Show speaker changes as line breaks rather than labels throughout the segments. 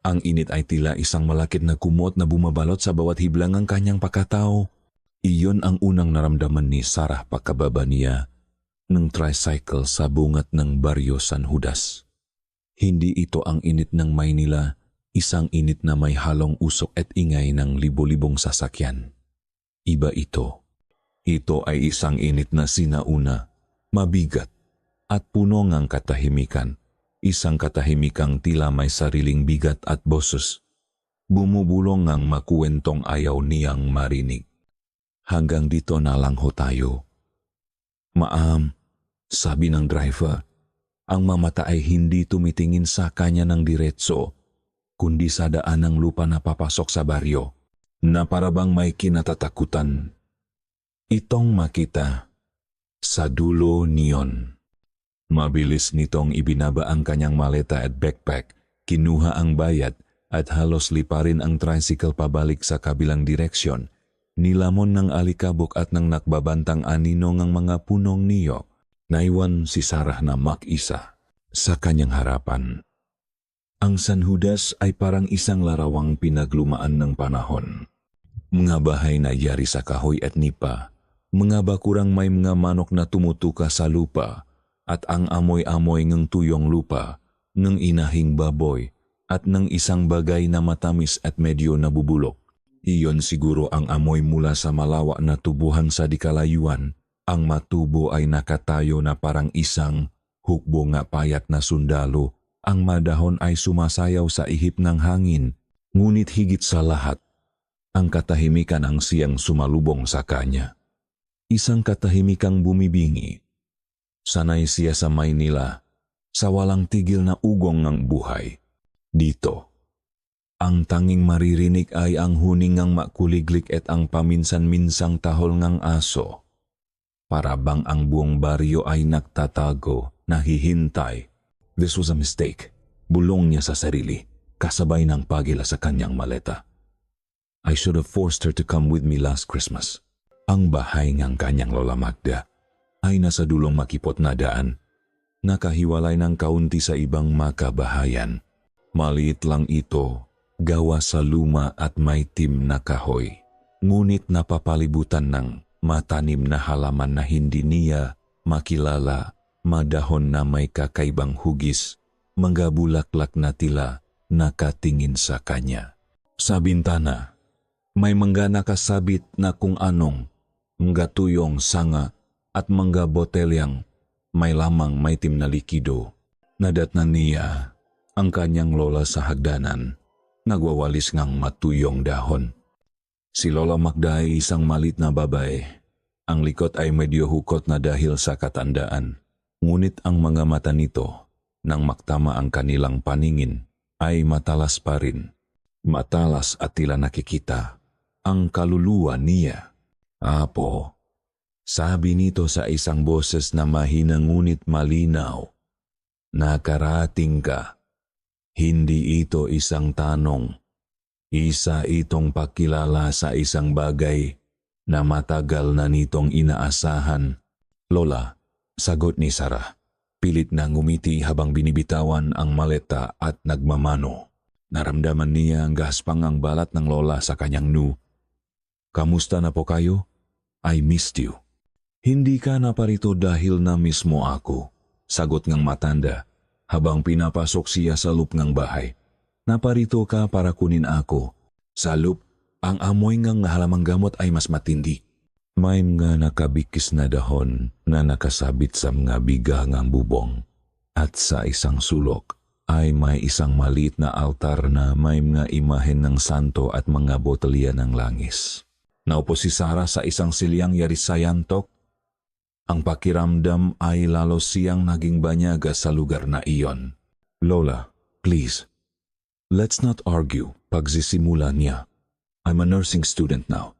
Ang init ay tila isang malakit na kumot na bumabalot sa bawat hiblang ng kanyang pagkatao. Iyon ang unang naramdaman ni Sarah pagkababa niya ng tricycle sa bungat ng Baryo San Judas. Hindi ito ang init ng Maynila, isang init na may halong usok at ingay ng libo-libong sasakyan. Iba ito. Ito ay isang init na sinauna, mabigat, at puno ng katahimikan. Isang katahimikang tila may sariling bigat at boses. Bumubulong ng makuwentong ayaw niyang marinig. Hanggang dito na lang ho tayo. Ma'am, sabi ng driver. Ang mamata ay hindi tumitingin sa kanya ng diretso, kundi sa daan ng lupa na papasok sa baryo, na parabang may kinatatakutan. Itong makita sa dulo niyon. Mabilis nitong ibinaba ang kanyang maleta at backpack, kinuha ang bayad at halos liparin ang tricycle pabalik sa kabilang direksyon. Nilamon ng alikabok at ng nakbabantang anino ng mga punong niyog. Naiwan si Sarah na mag-isa sa kanyang harapan. Ang San Judas ay parang isang larawang pinaglumaan ng panahon. Mga bahay na yari sa kahoy at nipa, mga bakurang may mga manok na tumutuka sa lupa, at ang amoy-amoy ng tuyong lupa, ng inahing baboy, at ng isang bagay na matamis at medyo nabubulok. Iyon siguro ang amoy mula sa malawa na tubuhan sa dikalayuan. Ang matubo ay nakatayo na parang isang hukbo nga payat na sundalo. Ang madahon ay sumasayaw sa ihip ng hangin. Ngunit higit sa lahat, ang katahimikan ang siyang sumalubong sa kanya. Isang katahimikang bumibingi. Sanay siya sa Maynila, sa walang tigil na ugong ng buhay. Dito, ang tanging maririnig ay ang huning ng makuliglik at ang paminsan-minsang tahol ng aso. Para bang ang buong baryo ay nagtatago, nahihintay. This was a mistake. Bulong niya sa sarili, kasabay ng pagila sa kanyang maleta. I should have forced her to come with me last Christmas. Ang bahay ng kanyang Lola Magda ay nasa dulong makipot na daan, nakahiwalay ng kaunti sa ibang makabahayan. Maliit lang ito, gawa sa luma at maitim na kahoy, ngunit napapalibutan ng matanim na halaman na hindi niya makilala, madahon na may kakaibang hugis, mga bulaklak na tila nakatingin sa kanya. Sa bintana, may mga nakasabit na kung anong, mga tuyong sanga at mga botelyang may lamang maitim na likido. Nadatnan niya ang kanyang lola sa hagdanan, nagwawalis ngang matuyong dahon. Si Lola Magda ay isang malit na babae. Ang likot ay medyo hukot na dahil sa katandaan. Ngunit ang mga mata nito, nang maktama ang kanilang paningin, ay matalas pa rin. Matalas at tila nakikita ang kaluluwa niya. Apo, sabi nito sa isang boses na mahina ngunit malinaw. Nakarating ka. Hindi ito isang tanong. Isa itong pakilala sa isang bagay na matagal na nitong inaasahan. Lola, sagot ni Sarah. Pilit na ngumiti habang binibitawan ang maleta at nagmamano. Naramdaman niya ang gaspang ang balat ng lola sa kanyang nu. Kamusta na po kayo? I missed you. Hindi ka na parito dahil na mismo ako, sagot ng matanda habang pinapasok siya sa loob ng bahay. Naparito ka para kunin ako. Sa loop, ang amoy ng halamang gamot ay mas matindi. May mga nakabikis na dahon na nakasabit sa mga bigangang bubong. At sa isang sulok ay may isang maliit na altar na may mga imahen ng santo at mga botelya ng langis. Naupo si Sarah sa isang silyang yarisayantok. Ang pakiramdam ay lalo siyang naging banyaga sa lugar na iyon. Lola, please. Let's not argue, pagsisimula niya. I'm a nursing student now.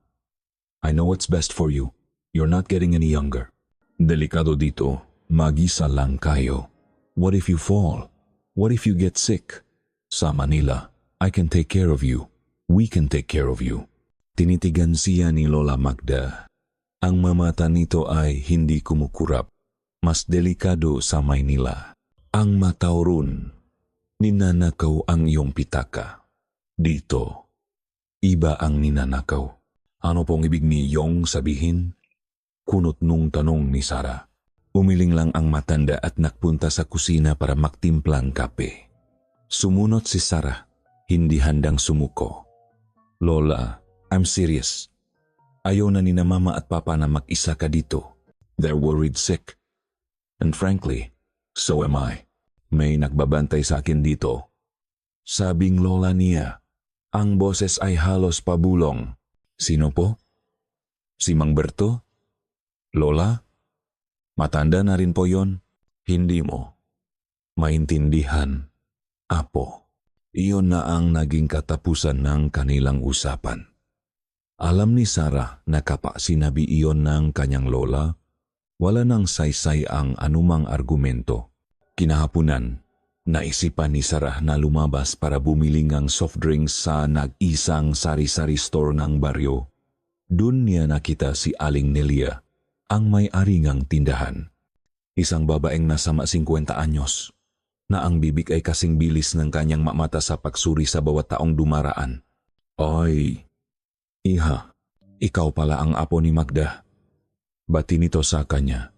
I know what's best for you. You're not getting any younger. Delikado dito, mag-isa lang kayo. What if you fall? What if you get sick? Sa Manila, I can take care of you. We can take care of you. Tinitigan siya ni Lola Magda. Ang mamata nito ay hindi kumukurap. Mas delikado sa Maynila. Ang matauron. Ninanakaw ang iyong pitaka. Dito, iba ang ninanakaw. Ano pong ibig niyong sabihin? Kunot nung tanong ni Sarah. Umiling lang ang matanda at nakpunta sa kusina para magtimplang kape. Sumunod si Sarah, hindi handang sumuko. Lola, I'm serious. Ayaw na ni na mama at papa na mag-isa ka dito. They're worried sick. And frankly, so am I. May nagbabantay sa akin dito. Sabing lola niya. Ang boses ay halos pabulong. Sino po? Si Mang Berto? Lola? Matanda na rin po yon. Hindi mo maintindihan, Apo. Iyon na ang naging katapusan ng kanilang usapan. Alam ni Sarah na kapag sinabi iyon ng kanyang lola, wala nang saysay ang anumang argumento. Kinahapunan, naisipan ni Sarah na lumabas para bumili ng soft drinks sa nag-isang sari-sari store ng baryo. Doon niya nakita si Aling Nelia, ang may-ari ng tindahan. Isang babaeng nasa 50 anyos, na ang bibig ay kasing bilis ng kanyang mata sa pagsuri sa bawat taong dumaraan. Oy, iha, ikaw pala ang apo ni Magda. Bati nito sa kanya.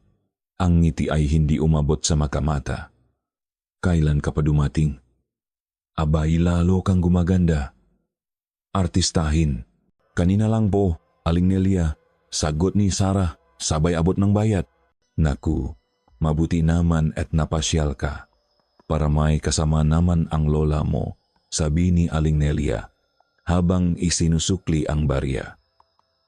Ang ngiti ay hindi umabot sa makamata. Kailan ka pa dumating? Abay, lalo kang gumaganda. Artistahin. Kanina lang po, Aling Nelia. Sagot ni Sarah, sabay abot ng bayad. Naku, mabuti naman at napasyal ka. Para may kasama naman ang lola mo, sabi ni Aling Nelia, habang isinusukli ang barya.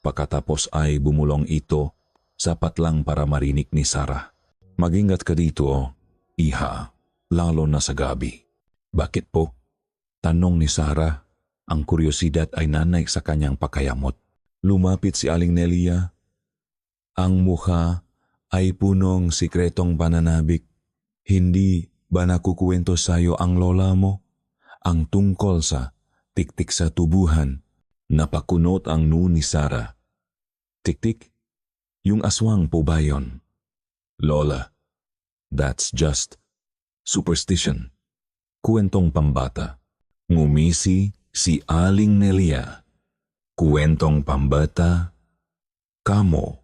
Pagkatapos ay bumulong ito, sapat lang para marinig ni Sarah. Mag-ingat ka dito, iha, lalo na sa gabi. Bakit po? Tanong ni Sarah, ang kuryosidad ay nanay sa kanyang pakayamot. Lumapit si Aling Nelia. Ang mukha ay punong sikretong pananabik. Hindi ba nakukuwento sa'yo ang lola mo? Ang tungkol sa tiktik sa tubuhan. Napakunot ang noo ni Sarah. Tiktik? Yung aswang po ba yun? Lola, that's just superstition. Kuwentong pambata. Ngumisi si Aling Nelia. Kuwentong pambata. Kamo.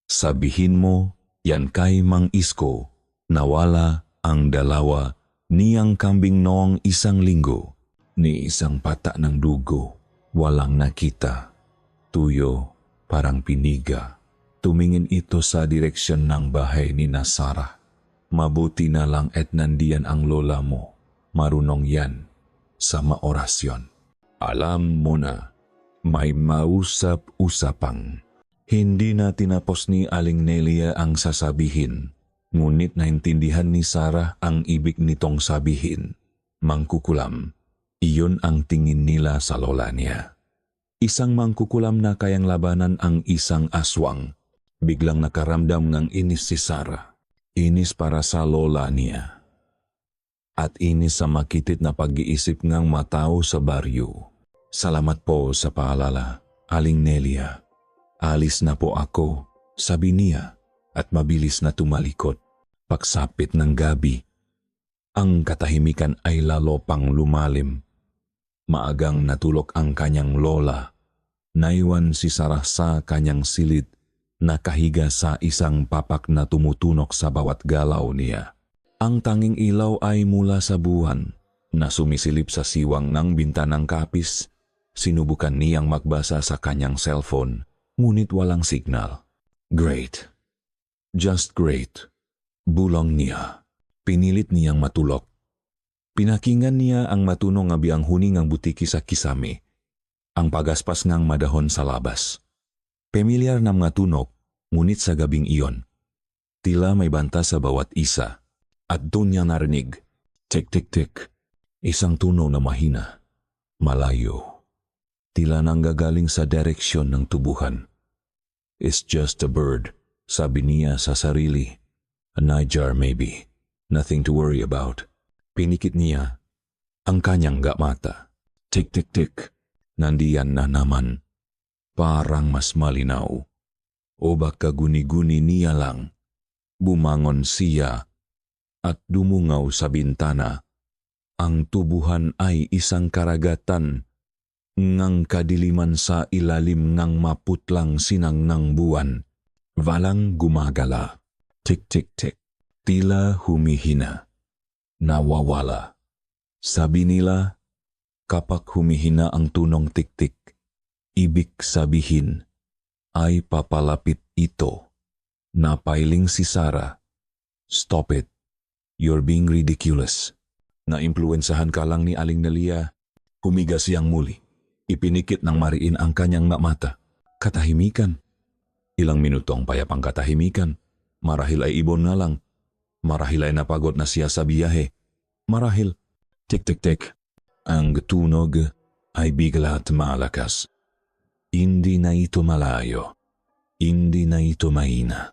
Sabihin mo yan kay Mang Isko. Nawala ang dalawa niyang kambing noong 1 linggo. Ni isang pata ng dugo. Walang nakita. Tuyo, parang piniga. Tumingin ito sa direksyon ng bahay ni Sarah. Mabuti na lang at nandiyan ang lola mo. Marunong yan sa maorasyon. Alam mo na, may mausap-usapang. Hindi na tinapos ni Aling Nelia ang sasabihin, ngunit naintindihan ni Sarah ang ibig nitong sabihin. Mangkukulam, iyon ang tingin nila sa lola niya. Isang mangkukulam na kayang labanan ang isang aswang. Biglang nakaramdam ng inis si Sarah. Inis para sa lola niya. At inis sa makitit na pag-iisip ng matao sa baryo. Salamat po sa paalala, Aling Nelia. Alis na po ako, sabi niya at mabilis na tumalikod. Pagsapit ng gabi, ang katahimikan ay lalo pang lumalim. Maagang natulog ang kanyang lola. Naiwan si Sarah sa kanyang silid, nakahiga sa isang papak na tumutunok sa bawat galaw niya. Ang tanging ilaw ay mula sa buwan na sumisilip sa siwang ng bintanang kapis. Sinubukan niyang magbasa sa kanyang cellphone, ngunit walang signal. Great. Just great. Bulong niya. Pinilit niyang matulog. Pinakingan niya ang matunong nga biyang huni ng butiki sa kisame. Ang pagaspas ngang madahon sa labas. Pamilyar na mga tunok, ngunit sa gabing iyon. Tila may banta sa bawat isa. At doon niya narinig. Tik-tik-tik. Isang tunog na mahina. Malayo. Tila nanggagaling sa direksyon ng tubuhan. It's just a bird, sabi niya sa sarili. A nightjar maybe. Nothing to worry about. Pinikit niya ang kanyang mata. Tik-tik-tik. Nandiyan na naman. Parang mas malinaw. O baka guni-guni niya lang. Bumangon siya at dumungaw sa bintana. Ang tubuhan ay isang karagatan ngang kadiliman sa ilalim ngang maputlang sinang ng buwan. Walang gumagala. Tik-tik-tik. Tila humihina. Nawawala. Sabi nila, kapag humihina ang tunong tik-tik, ibig sabihin ay papalapit ito. Napailing si Sarah. Stop it. You're being ridiculous. Naimpluwensahan ka lang ni Aling Nalia. Humiga siyang muli. Ipinikit ng mariin ang kanyang mata. Katahimikan. Ilang minuto ang payapang katahimikan. Marahil ay ibon nga lang. Marahil ay napagod na siya sa biyahe. Marahil, tik-tik-tik, ang tunog ay bigla at malakas. Hindi na ito malayo. Hindi na ito mahina.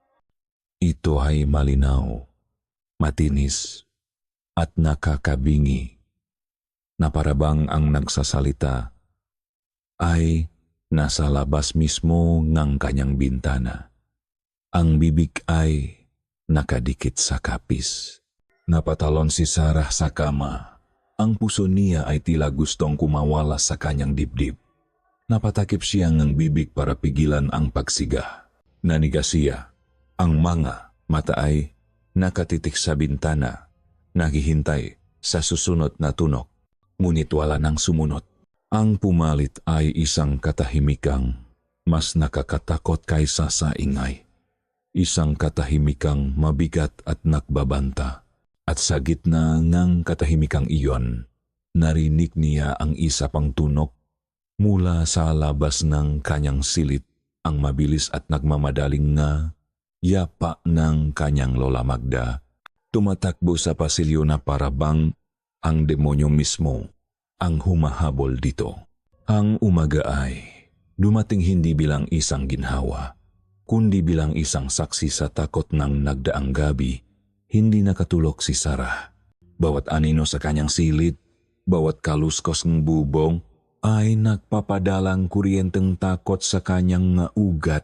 Ito ay malinaw, matinis, at nakakabingi. Na parabang ang nagsasalita ay nasa labas mismo ng kanyang bintana. Ang bibig ay nakadikit sa kapis. Napatalon si Sarah sa kama. Ang puso niya ay tila gustong kumawala sa kanyang dibdib. Napatakip siya ng bibig para pigilan ang pagsiga. Naniga siya. Ang mga mata ay nakatitik sa bintana, naghihintay sa susunod na tunog. Ngunit wala nang sumunod. Ang pumalit ay isang katahimikang mas nakakatakot kaysa sa ingay. Isang katahimikang mabigat at nakbabanta. At sa gitna ng katahimikang iyon, narinig niya ang isa pang tunog mula sa labas ng kanyang silid, ang mabilis at nagmamadaling nga yapa ng kanyang Lola Magda. Tumatakbo sa pasilyo na parabang ang demonyo mismo ang humahabol dito. Ang umaga ay dumating hindi bilang isang ginhawa, kundi bilang isang saksi sa takot ng nagdaang gabi. Hindi nakatulog si Sarah. Bawat anino sa kanyang silid, bawat kaluskos ng bubong, ay nagpapadalang kuryenteng takot sa kanyang nga ugat.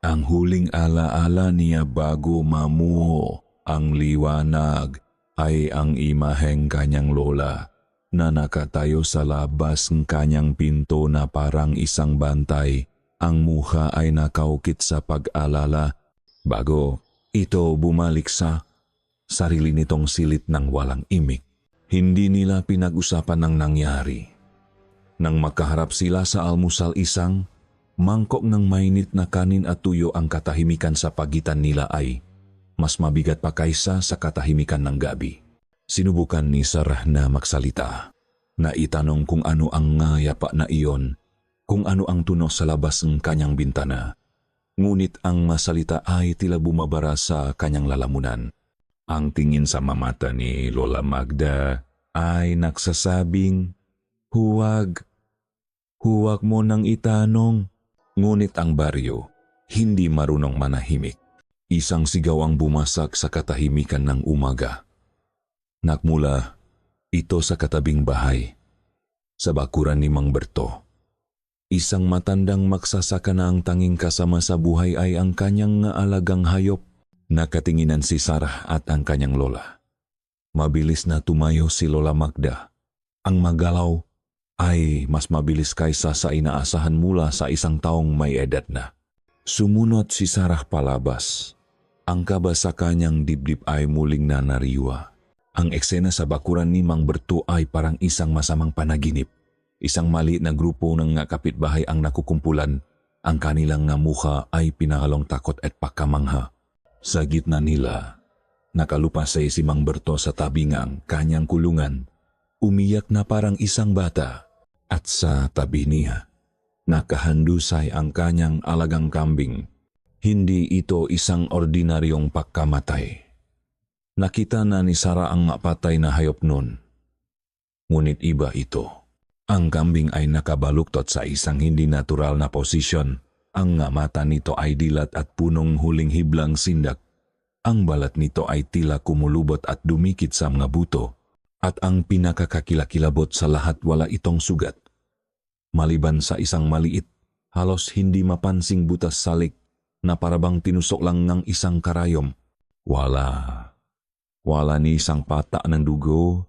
Ang huling alaala niya bago mamuo ang liwanag ay ang imaheng kanyang lola na nakatayo sa labas ng kanyang pinto na parang isang bantay. Ang mukha ay nakaukit sa pag-alala bago ito bumalik sa sarili nitong silit ng walang imik. Hindi nila pinag-usapan ng nangyari. Nang makaharap sila sa almusal, isang mangkok ng mainit na kanin at tuyo ang katahimikan sa pagitan nila ay mas mabigat pa kaysa sa katahimikan ng gabi. Sinubukan ni Sarah na magsalita, na itanong kung ano ang ngayapa na iyon, kung ano ang tunog sa labas ng kanyang bintana. Ngunit ang masalita ay tila bumabara sa kanyang lalamunan. Ang tingin sa mamata ni Lola Magda ay nagsasabing, huwag mo nang itanong. Ngunit ang baryo, hindi marunong manahimik. Isang sigaw ang bumasak sa katahimikan ng umaga. Nakmula ito sa katabing bahay, sa bakuran ni Mang Berto. Isang matandang magsasaka na ang tanging kasama sa buhay ay ang kanyang alagang hayop. Nakatinginan si Sarah at ang kanyang lola. Mabilis na tumayo si Lola Magda. Ang magalaw ay mas mabilis kaysa sa inaasahan mula sa isang taong may edad na. Sumunod si Sarah palabas. Ang kaba sa kanyang dibdib ay muling nanariwa. Ang eksena sa bakuran ni Mang Berto ay parang isang masamang panaginip. Isang maliit na grupo ng kapitbahay ang nakukumpulan. Ang kanilang nga mukha ay pinahalong takot at pakamangha. Sa gitna nila, nakalupasay si Mang Berto sa tabi ng kanyang kulungan. Umiyak na parang isang bata. At sa tabi niya, nakahandusay ang kanyang alagang kambing. Hindi ito isang ordinaryong pagkamatay. Nakita na ni Sarah ang patay na hayop nun. Ngunit iba ito. Ang kambing ay nakabaluktot sa isang hindi natural na posisyon. Ang mata nito ay dilat at punong huling hiblang sindak. Ang balat nito ay tila kumulubot at dumikit sa mga buto. At ang pinakakakilakilabot sa lahat, wala itong sugat. Maliban sa isang maliit, halos hindi mapansing butas salik na parabang tinusok lang ng isang karayom. Wala ni isang pata ng dugo,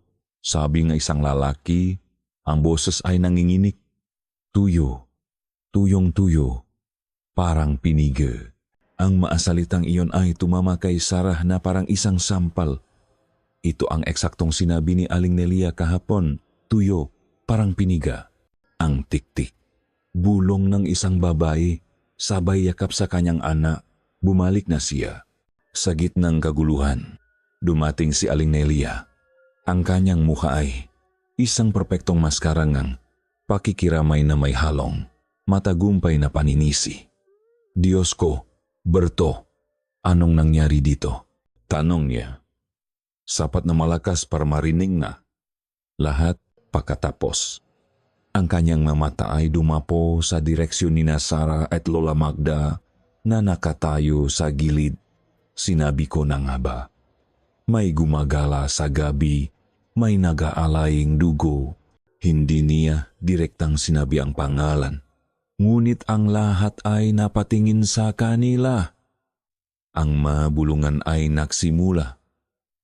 Sabi ng isang lalaki, ang boses ay nanginginig. Tuyo, tuyong tuyo, parang piniga. Ang maasalitang iyon ay tumama kay Sarah na parang isang sampal. Ito ang eksaktong sinabi ni Aling Nelia kahapon, tuyo, parang piniga. Ang tiktik, bulong ng isang babae, sabay yakap sa kanyang anak, bumalik na siya. Sa gitnang kaguluhan, dumating si Aling Nelia. Ang kanyang mukha ay isang perpektong maskara ngang pakikiramay na may halong, matagumpay na paninisi. Diyos ko, Berto, anong nangyari dito? Tanong niya. Sapat na malakas para marinig na. Lahat pagkatapos. Ang kanyang mga mata ay dumapo sa direksyon ni Sarah at Lola Magda na nakatayo sa gilid. Sinabi ko na nga ba, may gumagala sa gabi, may nag-aalaying dugo. Hindi niya direktang sinabi ang pangalan. Ngunit ang lahat ay napatingin sa kanila. Ang mabulungan ay nagsimula.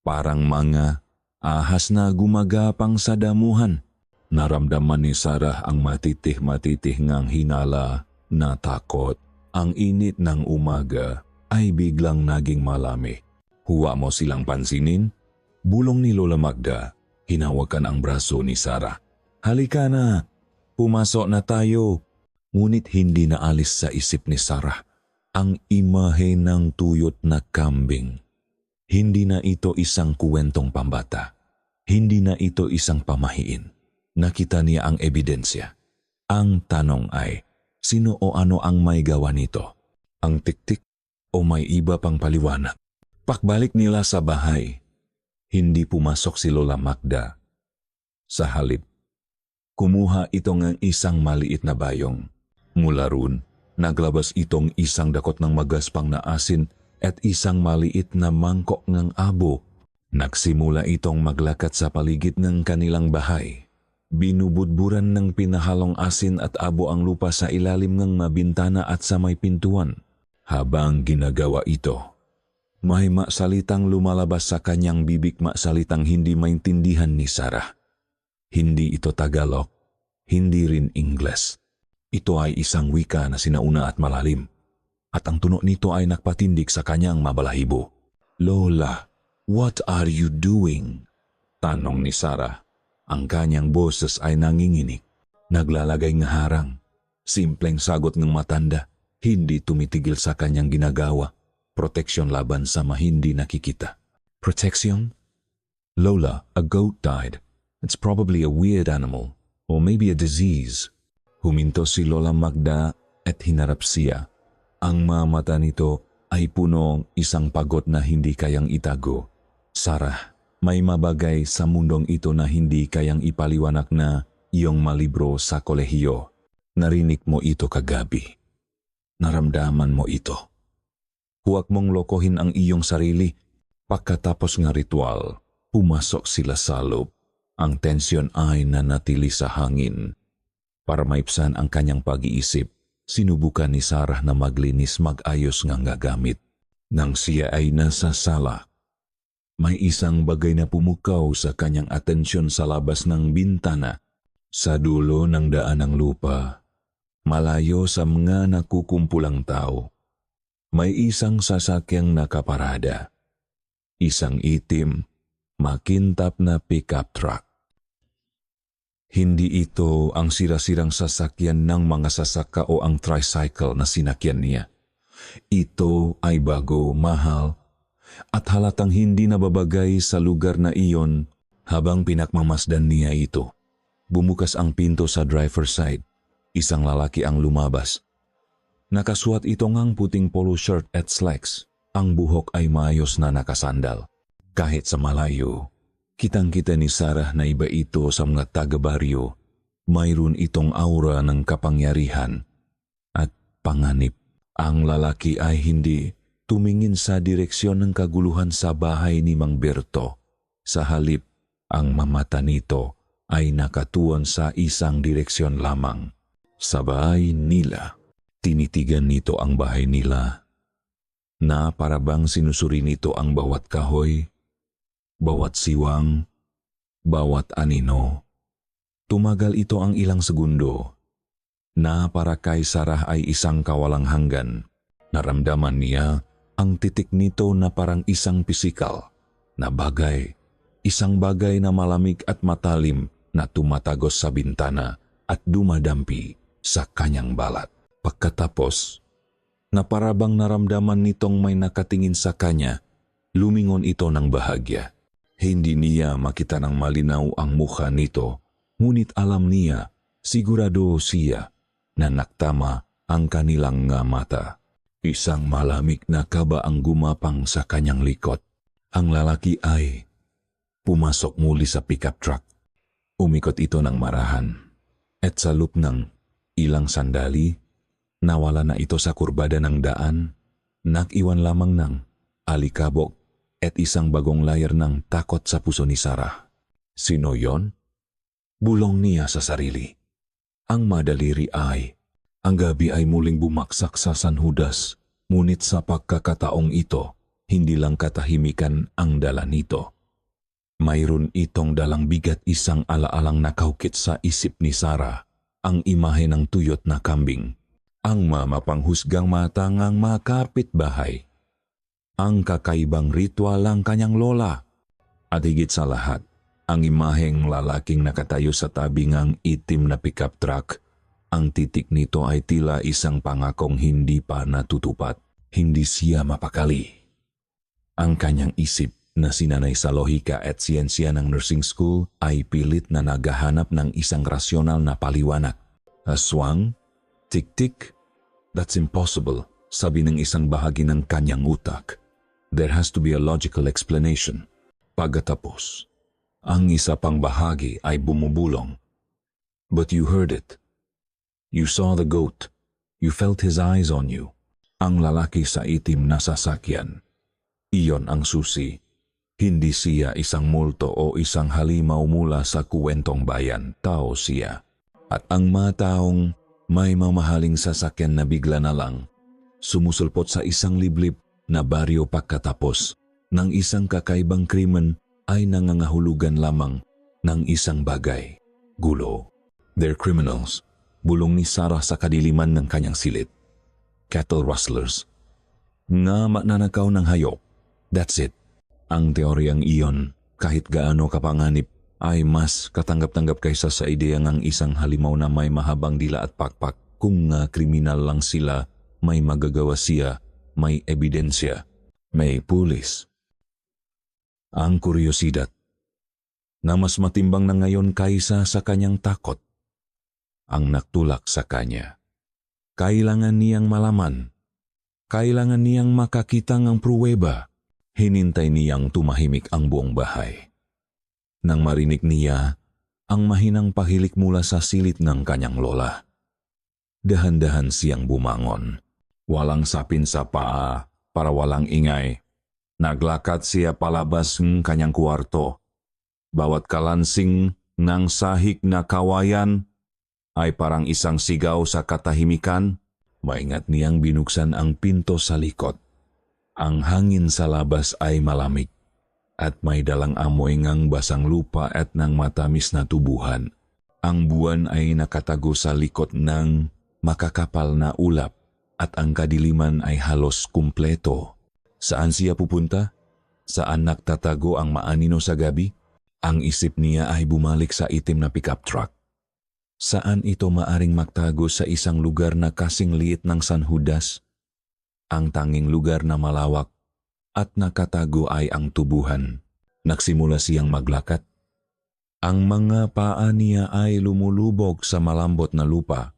Parang mga ahas na gumagapang sa damuhan. Naramdaman ni Sarah ang matitih-matitih ngang hinala na takot. Ang init ng umaga ay biglang naging malami. Huwa mo silang pansinin? Bulong ni Lola Magda. Hinawakan ang braso ni Sarah. Halika na, pumasok na tayo. Ngunit hindi naalis sa isip ni Sarah ang imahe ng tuyot na kambing. Hindi na ito isang kuwentong pambata. Hindi na ito isang pamahiin. Nakita niya ang ebidensya. Ang tanong ay, sino o ano ang may gawa nito? Ang tiktik o may iba pang paliwanag? Pakbalik nila sa bahay. Hindi pumasok si Lola Magda. Sa halip, kumuha ito ng isang maliit na bayong. Mula roon, naglabas itong isang dakot ng magaspang na asin at isang maliit na mangkok ng abo. Nagsimula itong maglakad sa paligid ng kanilang bahay. Binubudburan ng pinahalong asin at abo ang lupa sa ilalim ng mabintana at sa may pintuan. Habang ginagawa ito, may maksalitang lumalabas sa kanyang bibig, maksalitang hindi maintindihan ni Sarah. Hindi ito Tagalog, hindi rin Ingles. Ito ay isang wika na sinauna at malalim, at ang tunog nito ay nagpatindig sa kanyang mabalahibo. Lola, what are you doing? Tanong ni Sarah. Ang kanyang boses ay nanginginig. Naglalagay ng harang. Simpleng sagot ng matanda, hindi tumitigil sa kanyang ginagawa. Proteksyon laban sa mahindi nakikita. Protection? Lola, a goat died. It's probably a weird animal, or maybe a disease. Huminto si Lola Magda at hinarap siya. Ang mga mata nito ay punong isang pagod na hindi kayang itago. Sarah, may mabagay sa mundong ito na hindi kayang ipaliwanag na iyong malibro sa kolehiyo. Narinig mo ito kagabi. Naramdaman mo ito. Huwag mong lokohin ang iyong sarili. Pagkatapos ng ritual, pumasok sila sa loob. Ang tensyon ay nanatili sa hangin. Para maipsan ang kanyang pag-iisip, sinubukan ni Sarah na maglinis, mag-ayos ng gagamit. Nang siya ay nasa sala, may isang bagay na pumukaw sa kanyang atensyon sa labas ng bintana. Sa dulo ng daan ng lupa, malayo sa mga nakukumpulang tao, may isang sasakyang nakaparada. Isang itim, makintap na pickup truck. Hindi ito ang sira-sirang sasakyan ng mga sasaka o ang tricycle na sinakyan niya. Ito ay bago, mahal, at halatang hindi nababagay sa lugar na iyon. Habang pinakmamasdan niya ito, bumukas ang pinto sa driver's side. Isang lalaki ang lumabas. Nakasuot ito ngang puting polo shirt at slacks. Ang buhok ay maayos na nakasandal. Kahit sa malayo, kitang-kita ni Sarah na iba ito sa mga taga-baryo. Mayroon itong aura ng kapangyarihan at panganib. Ang lalaki ay hindi tumingin sa direksyon ng kaguluhan sa bahay ni Mang Berto. Sa halip, ang mamata nito ay nakatuon sa isang direksyon lamang. Sa bahay nila, tinitigan nito ang bahay nila na parabang sinusuri nito ang bawat kahoy, bawat siwang, bawat anino. Tumagal ito ang ilang segundo na para kay Sarah ay isang kawalang hanggan. Naramdaman niya ang titik nito na parang isang pisikal na bagay, isang bagay na malamig at matalim na tumatagos sa bintana at dumadampi sa kanyang balat. Pagkatapos, na parabang naramdaman nitong may nakatingin sa kanya, lumingon ito ng bahagya. Hindi niya makita ng malinaw ang mukha nito, ngunit alam niya, sigurado siya, na naktama ang kanilang nga mata. Isang malamig na kaba ang gumapang sa kanyang likod. Ang lalaki ay pumasok muli sa pickup truck. Umikot ito ng marahan. At sa loop ng ilang sandali, nawala na ito sa kurbada ng daan. Nag-iwan lamang ng alikabok at isang bagong layar ng takot sa puso ni Sarah. Sino yon? Bulong niya sa sarili. Ang madaliri ay, ang gabi ay muling bumaksak sa San Judas, ngunit sa pagkakataong ito, hindi lang katahimikan ang dala nito. Mayroon itong dalang bigat, isang alaalang nakaukit sa isip ni Sarah, ang imahe ng tuyot na kambing, ang mamapanghusgang matangang makapitbahay, ang kakaibang ritual ng kanyang lola, at higit sa lahat, ang imaheng lalaking nakatayo sa tabi ng itim na pickup truck. Ang titik nito ay tila isang pangakong hindi pa natutupad. Hindi siya mapakali. Ang kanyang isip na sinanay sa lohika at siyensya ng nursing school ay pilit na naghahanap ng isang rasyonal na paliwanag. Aswang? Tik-tik? That's impossible, sabi ng isang bahagi ng kanyang utak. There has to be a logical explanation. Pagkatapos, ang isa pang bahagi ay bumubulong. But you heard it. You saw the goat. You felt his eyes on you. Ang lalaki sa itim na sasakyan. Iyon ang susi. Hindi siya isang multo o isang halimaw mula sa kuwentong bayan. Tao siya. At ang mataong may mamahaling sasakyan na bigla na lang sumusulpot sa isang liblib na baryo pagkatapos ng isang kakaibang krimen ay nangangahulugan lamang ng isang bagay. Gulo. They're criminals. Bulong ni Sarah sa kadiliman ng kanyang silid. Cattle rustlers. Nga mananakaw ng hayop. That's it. Ang teoryang iyon, kahit gaano kapanganib, ay mas katanggap-tanggap kaysa sa ideya ng isang halimaw na may mahabang dila at pakpak. Kung nga kriminal lang sila, may magagawa siya, may ebidensya, may pulis. Ang kuryosidad, na mas matimbang na ngayon kaysa sa kanyang takot, ang nagtulak sa kanya. Kailangan niyang malaman. Kailangan niyang makakita ng pruweba. Hinintay niyang tumahimik ang buong bahay. Nang marinig niya ang mahinang pahilik mula sa silid ng kanyang lola. Dahan-dahan siyang bumangon. Walang sapin sa paa para walang ingay. Naglakad siya palabas ng kanyang kwarto. Bawat kalansing ng sahig na kawayan ay parang isang sigaw sa katahimikan. Maingat niyang binuksan ang pinto sa likod. Ang hangin sa labas ay malamig at may dalang amoy ng basang lupa at ng matamis na tubuhan. Ang buwan ay nakatago sa likod ng makakapal na ulap at ang kadiliman ay halos kumpleto. Saan siya pupunta? Saan nagtatago ang maanino sa gabi? Ang isip niya ay bumalik sa itim na pickup truck. Saan ito maaring magtago sa isang lugar na kasing liit ng San Judas? Ang tanging lugar na malawak at nakatago ay ang tubuhan. Nagsimula siyang maglakad. Ang mga paa niya ay lumulubog sa malambot na lupa.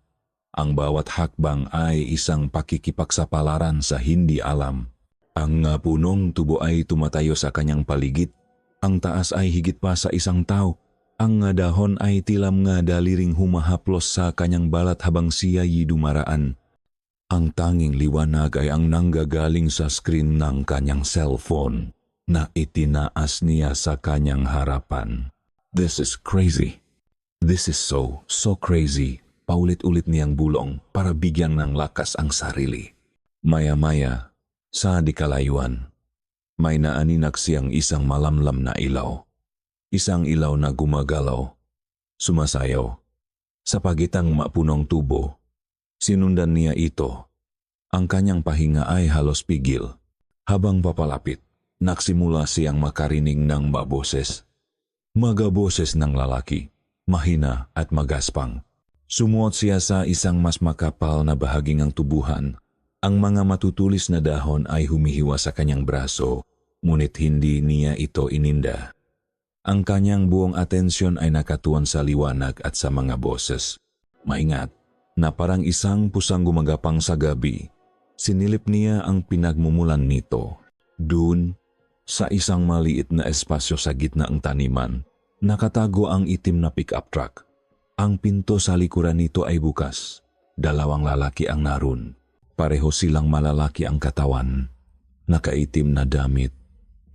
Ang bawat hakbang ay isang pakikipagsapalaran sa hindi alam. Ang punong tubo ay tumatayo sa kanyang paligid. Ang taas ay higit pa sa isang tao. Ang dahon ay tilam nga daliring humahaplos sa kanyang balat habang siya'y dumaraan. Ang tanging liwanag ay ang nanggagaling sa screen ng kanyang cellphone na itinaas niya sa kanyang harapan. This is crazy. This is so crazy. Paulit-ulit niyang bulong para bigyan ng lakas ang sarili. Maya-maya, sa di kalayuan, may naaninak siyang isang malamlam na ilaw. Isang ilaw na gumagalaw, sumasayaw, sa pagitang mapunong tubo. Sinundan niya ito. Ang kanyang pahinga ay halos pigil. Habang papalapit, nagsimula siyang makarinig ng maboses. Magaboses ng lalaki, mahina at magaspang. Sumuot siya sa isang mas makapal na bahaging ng tubuhan. Ang mga matutulis na dahon ay humihiwa sa kanyang braso, ngunit hindi niya ito ininda. Ang kanyang buong atensyon ay nakatuon sa liwanag at sa mga boses. Maingat na parang isang pusang gumagapang sa gabi, sinilip niya ang pinagmumulan nito. Doon, sa isang maliit na espasyo sa gitna ng taniman, nakatago ang itim na pick-up truck. Ang pinto sa likuran nito ay bukas. Dalawang lalaki ang naroon. Pareho silang malalaki ang katawan, nakaitim na damit,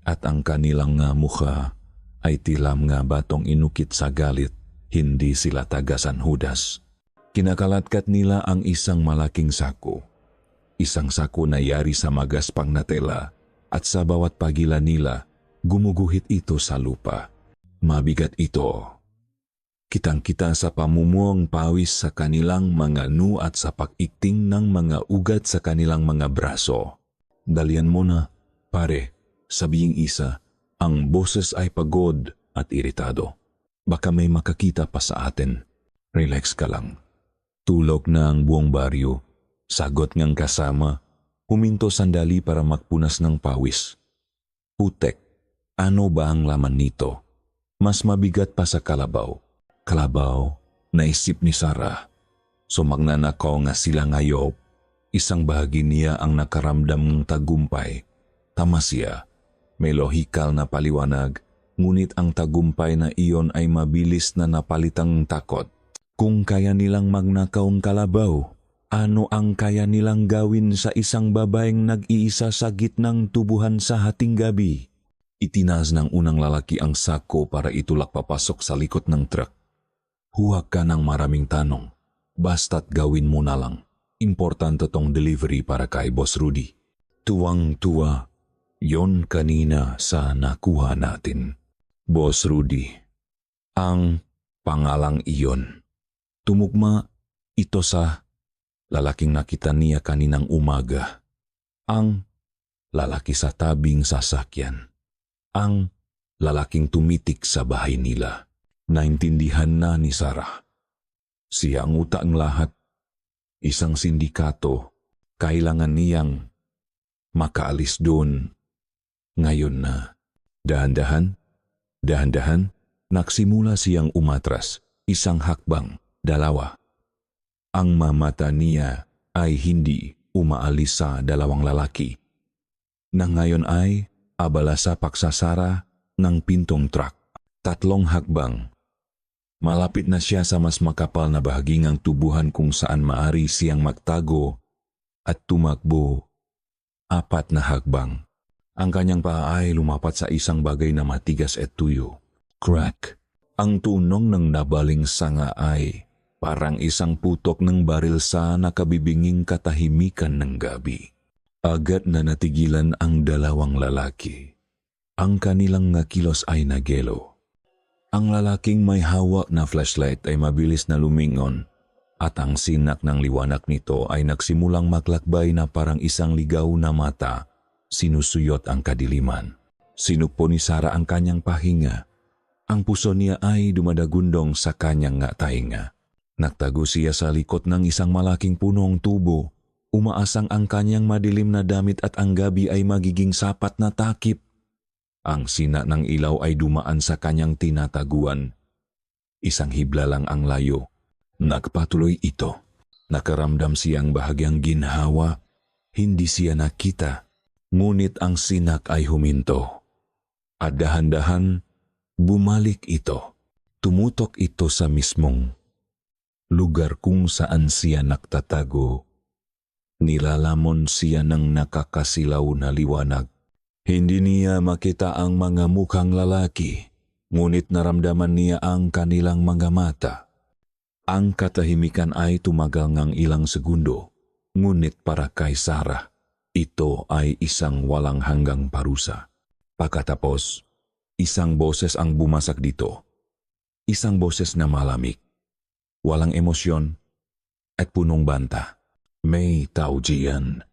at ang kanilang nga mukha ay tilam nga batong inukit sa galit. Hindi sila taga San Judas. Kinakalatkat nila ang isang malaking sako. Isang sako na yari sa magaspang na tela, at sa bawat pagila nila, gumuguhit ito sa lupa. Mabigat ito. Kitang-kita sa pamumuong pawis sa kanilang mga noo at sa pag-ikting ng mga ugat sa kanilang mga braso. Dalian mo na, pare, sabihing isa. Ang boses ay pagod at iritado. Baka may makakita pa sa atin. Relax ka lang. Tulog na ang buong baryo. Sagot ngang kasama. Huminto sandali para magpunas ng pawis. Putek, ano ba ang laman nito? Mas mabigat pa sa kalabaw. Kalabaw, naisip ni Sarah. Sumagnanakaw nga sila ngayop. Isang bahagi niya ang nakaramdam ng tagumpay. Tama siya. May lohikal na paliwanag, ngunit ang tagumpay na iyon ay mabilis na napalitang takot. Kung kaya nilang magnakaw ang kalabaw, ano ang kaya nilang gawin sa isang babaeng nag-iisa sa gitnang tubuhan sa hating gabi? Itinaas ng unang lalaki ang sako para itulak papasok sa likod ng truck. Huwag ka ng maraming tanong, basta't gawin mo na lang. Importante tong delivery para kay Boss Rudy. Tuwang-tuwa. Yon kanina sa nakuha natin. Boss Rudy. Ang pangalang iyon. Tumugma ito sa lalaking nakita niya kaninang umaga. Ang lalaki sa tabing sasakyan. Ang lalaking tumitik sa bahay nila. Naintindihan na ni Sarah. Siya ang utang lahat. Isang sindikato. Kailangan niyang makaalis doon. Ngayon na, dahan-dahan, nagsimula siyang umatras, isang hakbang, dalawa. Ang mamata niya ay hindi umaalis sa dalawang lalaki, na ngayon ay abala sa pagsasara ng pintong truck. 3 hakbang. Malapit na siya sa mas makapal na bahagi ng tubuhan kung saan maari siyang magtago at tumakbo. 4 na hakbang. Ang kanyang paa ay lumapat sa isang bagay na matigas at tuyo. Crack. Ang tunog ng nabaling sanga ay parang isang putok ng baril sa nakabibinging katahimikan ng gabi. Agad na natigilan ang dalawang lalaki. Ang kanilang nga kilos ay nagelo. Ang lalaking may hawak na flashlight ay mabilis na lumingon at ang sinak ng liwanag nito ay nagsimulang maglakbay na parang isang ligaw na mata. Sinusuyot ang kadiliman. Sinukpo ni Sarah ang kanyang pahinga. Ang puso niya ay dumadagundong sa kanyang nga tainga. Nagtago siya sa likod ng isang malaking punong tubo. Umaasang ang kanyang madilim na damit at ang gabi ay magiging sapat na takip. Ang sina ng ilaw ay dumaan sa kanyang tinataguan. Isang hibla lang ang layo. Nagpatuloy ito. Nakaramdam siyang bahagyang ginhawa. Hindi siya nakita. Ngunit ang sinak ay huminto. At dahan-dahan, bumalik ito. Tumutok ito sa mismong lugar kung saan siya nagtatago. Nilalamon siya ng nakakasilaw na liwanag. Hindi niya makita ang mga mukhang lalaki, ngunit naramdaman niya ang kanilang mga mata. Ang katahimikan ay tumagal ng ilang segundo, ngunit para kay Sarah, ito ay isang walang hanggang parusa. Pagkatapos, Isang boses ang bumasak dito. Isang boses na malamig, walang emosyon, at punong banta. May tao diyan.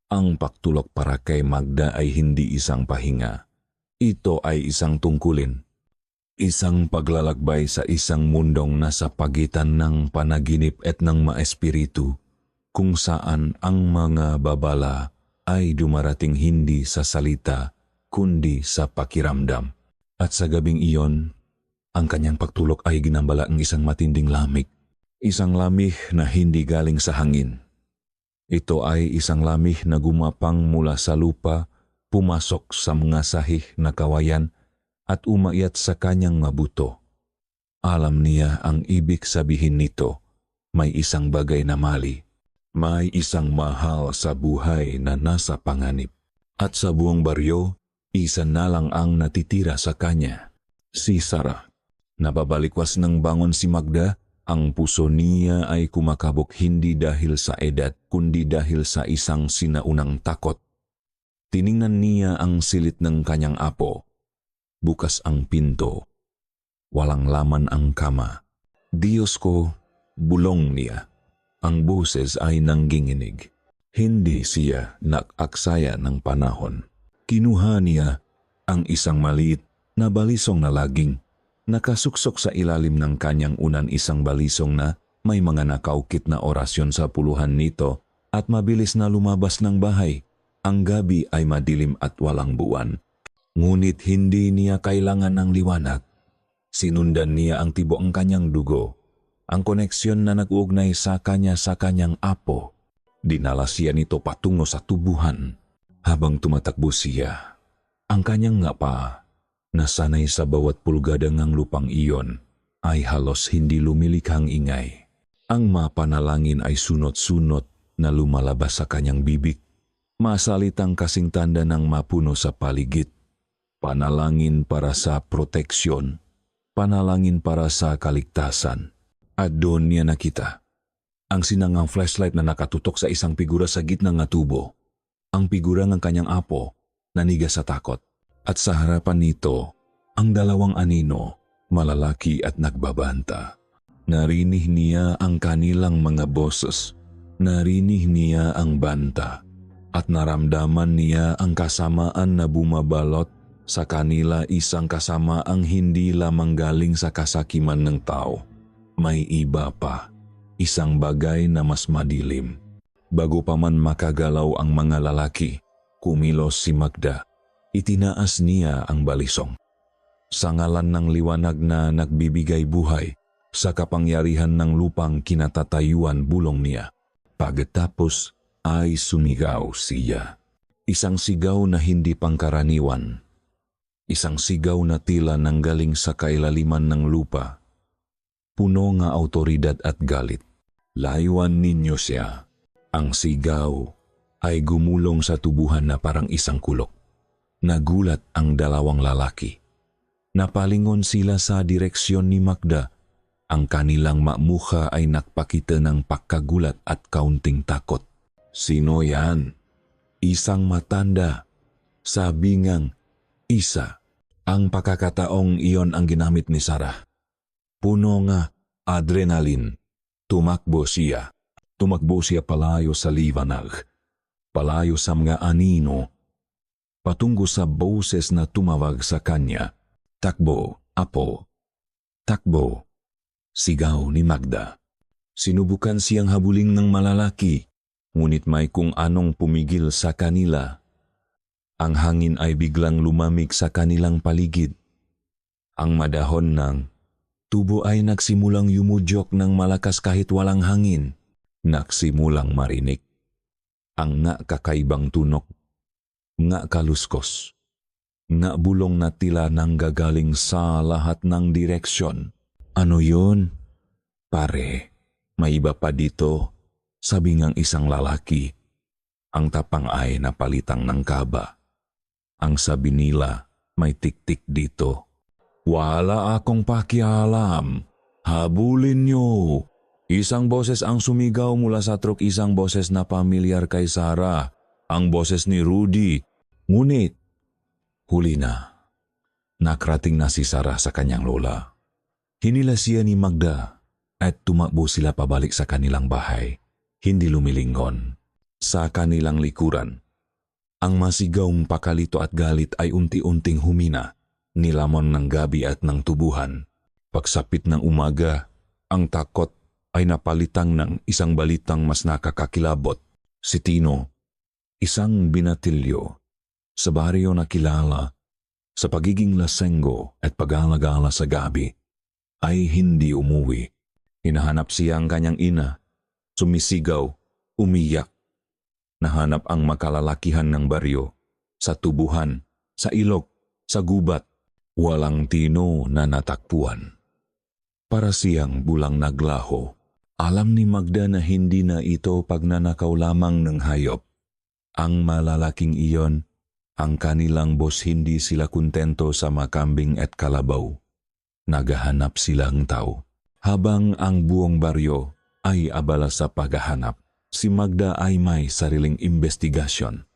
Ang pagtulok para kay Magda ay hindi isang pahinga. Ito ay isang tungkulin. Isang paglalakbay sa isang mundong nasa pagitan ng panaginip at ng maespiritu, kung saan ang mga babala ay dumarating hindi sa salita, kundi sa pakiramdam. At sa gabing iyon, ang kanyang pagtulok ay ginambala ng isang matinding lamig. Isang lamig na hindi galing sa hangin. Ito ay isang lamig na gumapang mula sa lupa, pumasok sa mga sahih na kawayan at umakyat sa kanyang mabuto. Alam niya ang ibig sabihin nito. May isang bagay na mali. May isang mahal sa buhay na nasa panganib. At sa buong baryo, isa na lang ang natitira sa kanya. Si Sarah. Nababalikwas ng bangon si Magda, ang puso niya ay kumakabog hindi dahil sa edad, kundi dahil sa isang sinaunang takot. Tiningnan niya ang silit ng kanyang apo. Bukas ang pinto. Walang laman ang kama. Diyos ko, bulong niya. Ang boses ay nangginginig. Hindi siya nakaksaya ng panahon. Kinuha niya ang isang maliit na balisong na laging. Nakasuksok sa ilalim ng kanyang unan isang balisong na may mga nakaukit na orasyon sa puluhan nito at mabilis na lumabas ng bahay. Ang gabi ay madilim at walang buwan. Ngunit hindi niya kailangan ng liwanag. Sinundan niya ang tibo ang kanyang dugo. Ang koneksyon na nag-uugnay sa kanyang apo. Dinala siya nito patungo sa tubuhan. Habang tumatakbo siya, ang kanyang ngapa, nasanay sa bawat pulgada ng lupang iyon, ay halos hindi lumilikhang ingay. Ang mapanalangin ay sunot-sunot na lumalabas sa kanyang bibig. Masalitang kasing tanda ng mapuno sa paligid. Panalangin para sa proteksyon, panalangin para sa kaligtasan. At doon niya nakita ang sinangang flashlight na nakatutok sa isang figura sa gitna ng tubo. Ang figura ng kanyang apo naniga sa takot. At sa harapan nito, ang dalawang anino, malalaki at nagbabanta. Narinig niya ang kanilang mga boses. Narinig niya ang banta. At naramdaman niya ang kasamaan na bumabalot sa kanila, isang kasamaang hindi lamang galing sa kasakiman ng tao. May iba pa, isang bagay na mas madilim. Bago pa man makagalaw ang mga lalaki, kumilos si Magda. Itinaas niya ang balisong. Sa ngalan ng liwanag na nagbibigay buhay, sa kapangyarihan ng lupang kinatatayuan, bulong niya. Pagkatapos ay sumigaw siya. Isang sigaw na hindi pangkaraniwan. Isang sigaw na tila nanggaling sa kailaliman ng lupa. Puno nga awtoridad at galit. Layuan ninyo siya. Ang sigaw ay gumulong sa tubuhan na parang isang kulok. Nagulat ang dalawang lalaki. Napalingon sila sa direksyon ni Magda. Ang kanilang mukha ay nakpakita ng pagkagulat at kaunting takot. Sino yan? Isang matanda. Sabi ngang isa. Ang pagkakataong iyon ang ginamit ni Sarah. Puno nga adrenaline. Tumakbo siya. Tumakbo siya palayo sa liwanag. Palayo sa mga anino. Patungo sa boses na tumawag sa kanya. Takbo, apo. Takbo. Sigaw ni Magda. Sinubukan siyang habuling ng malalaki. Ngunit may kung anong pumigil sa kanila. Ang hangin ay biglang lumamig sa kanilang paligid. Ang madahon ng tubo ay nagsimulang yumudyok ng malakas kahit walang hangin. Nagsimulang marinig. Ang nga kakaibang tunok. Nga kaluskos. Nga bulong na tila nanggagaling sa lahat ng direksyon. Ano yun? Pare, may iba pa dito. Sabi ngang isang lalaki. Ang tapang ay napalitang ng kaba. Ang sabi nila, may tiktik dito. Wala akong pakialam. Habulin nyo. Isang boses ang sumigaw mula sa truck, isang boses na pamilyar kay Sarah. Ang boses ni Rudy. Ngunit, huli na. Nakarating na si Sarah sa kanyang lola. Hinila siya ni Magda at tumakbo sila pabalik sa kanilang bahay. Hindi lumilingon. Sa kanilang likuran, ang masigawng pakalito at galit ay unti-unting humina, nilamon ng gabi at ng tubuhan. Pagsapit ng umaga, ang takot ay napalitang ng isang balitang mas nakakakilabot. Si Tino, isang binatilyo sa baryo na kilala sa pagiging lasenggo at pag-alagala sa gabi, ay hindi umuwi. Hinahanap siya ang kanyang ina, sumisigaw, umiyak. Nahanap ang makalalakihan ng baryo, sa tubuhan, sa ilog, sa gubat. Walang Tino na natakpuan. Para siyang bulang naglaho. Alam ni Magda na hindi na ito pagnanakaw lamang ng hayop. Ang malalaking iyon, ang kanilang boss, hindi sila kontento sa makambing at kalabaw. Naghahanap silang tao. Habang ang buong baryo ay abala sa paghahanap, si Magda ay may sariling investigasyon.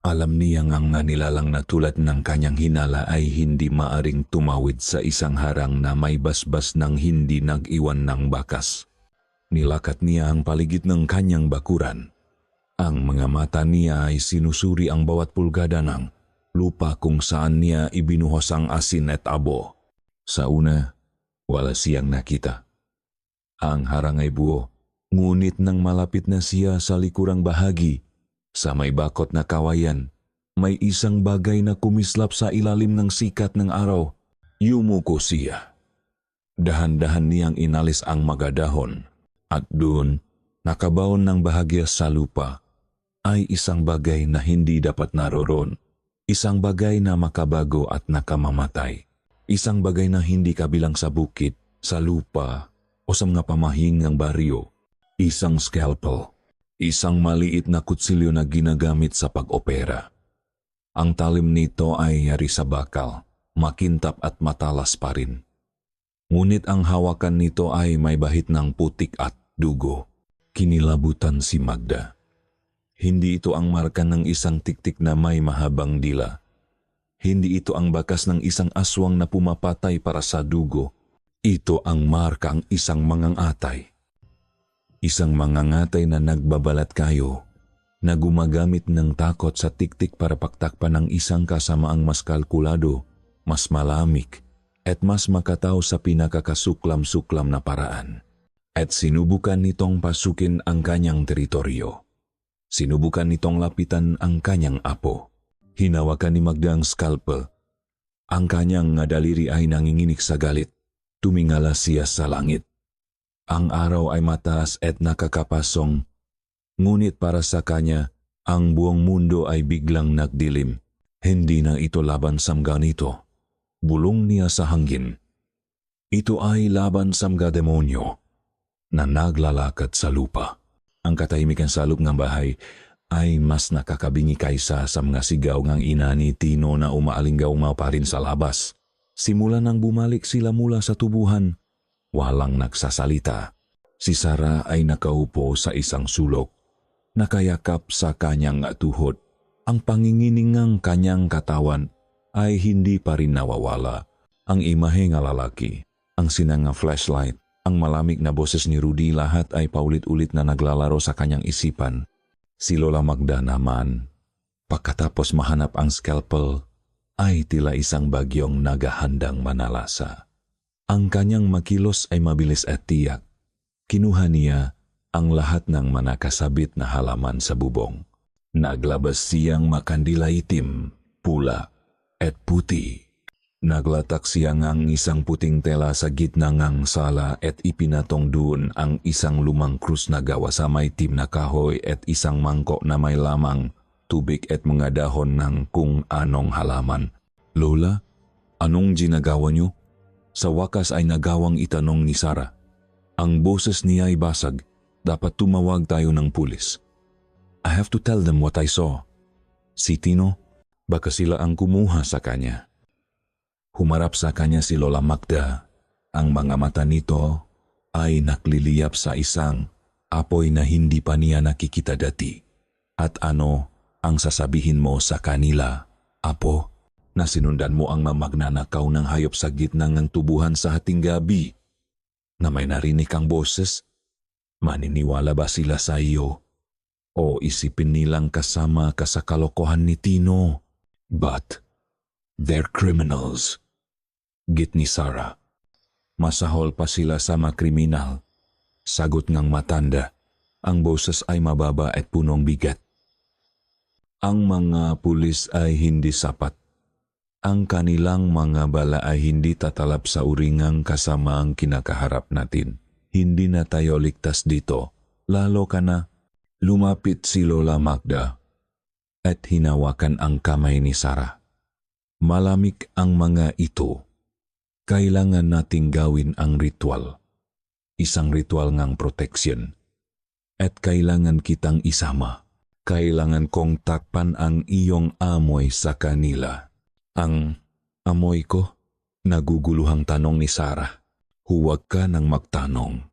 Alam niyang ang nilalang na tulad ng kanyang hinala ay hindi maaring tumawid sa isang harang na may basbas ng hindi nag-iwan ng bakas. Nilakat niya ang paligid ng kanyang bakuran. Ang mga mata niya ay sinusuri ang bawat pulgada ng lupa kung saan niya ibinuhos ang asin at abo. Sa una, wala siyang nakita. Ang harang ay buo, ngunit nang malapit na siya sa likurang bahagi, sa may bakot na kawayan, may isang bagay na kumislap sa ilalim ng sikat ng araw. Yumuko siya. Dahan-dahan niyang inalis ang magadahon, at doon, nakabaon ng bahagya sa lupa, ay isang bagay na hindi dapat naroon. Isang bagay na makabago at nakamamatay. Isang bagay na hindi kabilang sa bukid, sa lupa, o sa mga pamahing ng baryo. Isang scalpel. Isang maliit na kutsilyo na ginagamit sa pag-opera. Ang talim nito ay yari sa bakal, makintap at matalas pa rin. Ngunit ang hawakan nito ay may bahit ng putik at dugo. Kinilabutan si Magda. Hindi ito ang marka ng isang tiktik na may mahabang dila. Hindi ito ang bakas ng isang aswang na pumapatay para sa dugo. Ito ang marka ng isang mangangatay. Isang mangangatay na nagbabalat kayo, na gumagamit ng takot sa tiktik para paktakpan ng isang kasamaang mas kalkulado, mas malamig, at mas makatao sa pinakakasuklam-suklam na paraan. At sinubukan nitong pasukin ang kanyang teritoryo. Sinubukan nitong lapitan ang kanyang apo. Hinawakan ni Magda ang scalpel. Ang kanyang daliri ay nanginginig sa galit. Tumingala siya sa langit. Ang araw ay mataas at nakakapasong. Ngunit para sa kanya, ang buong mundo ay biglang nagdilim. Hindi na ito laban sa mga nito. Bulong niya sa hangin. Ito ay laban sa mga demonyo na naglalakad sa lupa. Ang katahimikan sa loob ng bahay ay mas nakakabingi kaysa sa mga sigaw ng ina ni Tino na umaalinggaw pa rin sa labas. Simula nang bumalik sila mula sa tubuhan, walang nagsasalita. Si Sarah ay nakaupo sa isang sulok, nakayakap sa kanyang tuhod. Ang pangingining ng kanyang katawan ay hindi pa rin nawawala. Ang imahe ng lalaki, ang sinang flashlight, ang malamig na boses ni Rudy, lahat ay paulit-ulit na naglalaro sa kanyang isipan. Si Lola Magda naman, pagkatapos mahanap ang scalpel, ay tila isang bagyong naghahandang manalasa. Ang kanyang makilos ay mabilis at tiyak. Kinuha niya ang lahat ng manakasabit na halaman sa bubong. Naglabas siyang makandila itim, pula, at puti. Naglatak siya ng isang puting tela sa gitna ng sala at ipinatong doon ang isang lumang krus na gawa sa maitim na kahoy at isang mangkok na may lamang tubig at mga dahon ng kung anong halaman. Lola, anong ginagawa niyo? Sa wakas ay nagawang itanong ni Sarah. Ang boses niya ay basag. Dapat tumawag tayo ng pulis. I have to tell them what I saw. Si Tino, baka sila ang kumuha sa kanya. Humarap sa kanya si Lola Magda. Ang mga mata nito ay nakliliyap sa isang apoy na hindi pa niya nakikita dati. At ano ang sasabihin mo sa kanila, Apo? na sinundan mo ang magnanakaw ng hayop sa gitna ng tubuhan sa hating gabi na may narinig kang boses? Maniniwala ba sila sa iyo? O isipin nilang kasama ka sa kalokohan ni Tino? But they're criminals. Git ni Sarah. Masahol pa sila sa mga kriminal. Sagot ng matanda. Ang boses ay mababa at punong bigat. Ang mga pulis ay hindi sapat. Ang kanilang mga bala ay hindi tatalab sa uringang kasama ang kinakaharap natin. Hindi na tayo ligtas dito, lalo ka na. Lumapit si Lola Magda at hinawakan ang kamay ni Sarah. Malamig ang mga ito. Kailangan nating gawin ang ritual. Isang ritual ngang protection. At kailangan kitang isama. Kailangan kong takpan ang iyong amoy sa kanila. Ang amoy ko? Naguguluhang tanong ni Sarah. Huwag ka nang magtanong.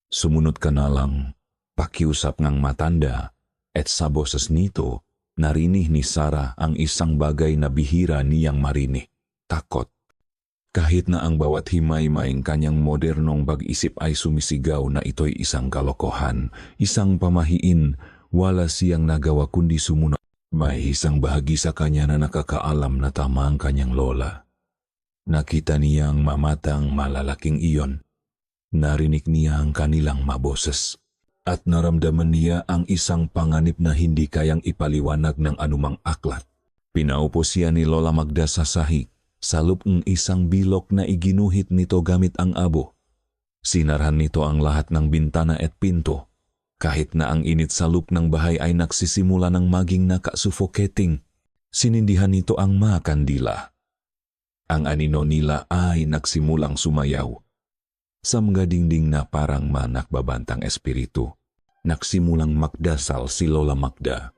Sumunod ka na lang. Pakiusap ng matanda at sa boses nito, narinig ni Sarah ang isang bagay na bihira niyang marinig. Takot. Kahit na ang bawat himay-maing kanyang modernong pag-isip ay sumisigaw na ito'y isang kalokohan, isang pamahiin, wala siyang nagawa kundi sumunod. May isang bahagi sa kanya na nakakaalam na tama ang kanyang lola. Nakita niya ang mamatang malalaking iyon. Narinig niya ang kanilang maboses. At naramdaman niya ang isang panganib na hindi kayang ipaliwanag ng anumang aklat. Pinaupo siya ni Lola Magda sa sahig, sa loob ng isang bilok na iginuhit nito gamit ang abo. Sinarhan nito ang lahat ng bintana at pinto. Kahit na ang init sa loob ng bahay ay nagsisimula ng maging nakasuffocating, sinindihan nito ang mga kandila. Ang anino nila ay nagsimulang sumayaw. Sa mga dingding na parang manakbabantang espiritu, nagsimulang magdasal si Lola Magda.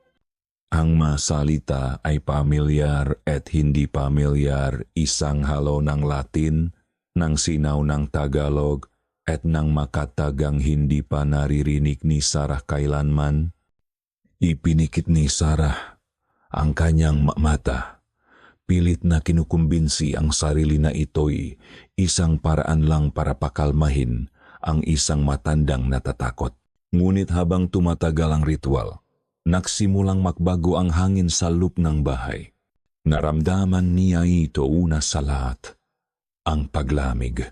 Ang masalita ay pamilyar at hindi pamilyar, isang halo ng Latin, ng sinaw ng Tagalog, at ng makatagang hindi pa naririnig ni Sarah kailanman. Ipinikit ni Sarah ang kanyang mata. Pilit na kinukumbinsi ang sarili na ito'y isang paraan lang para pakalmahin ang isang matandang natatakot. Ngunit habang tumatagal ang ritual, nagsimulang magbago ang hangin sa loob ng bahay. Naramdaman niya ito una sa lahat, ang paglamig.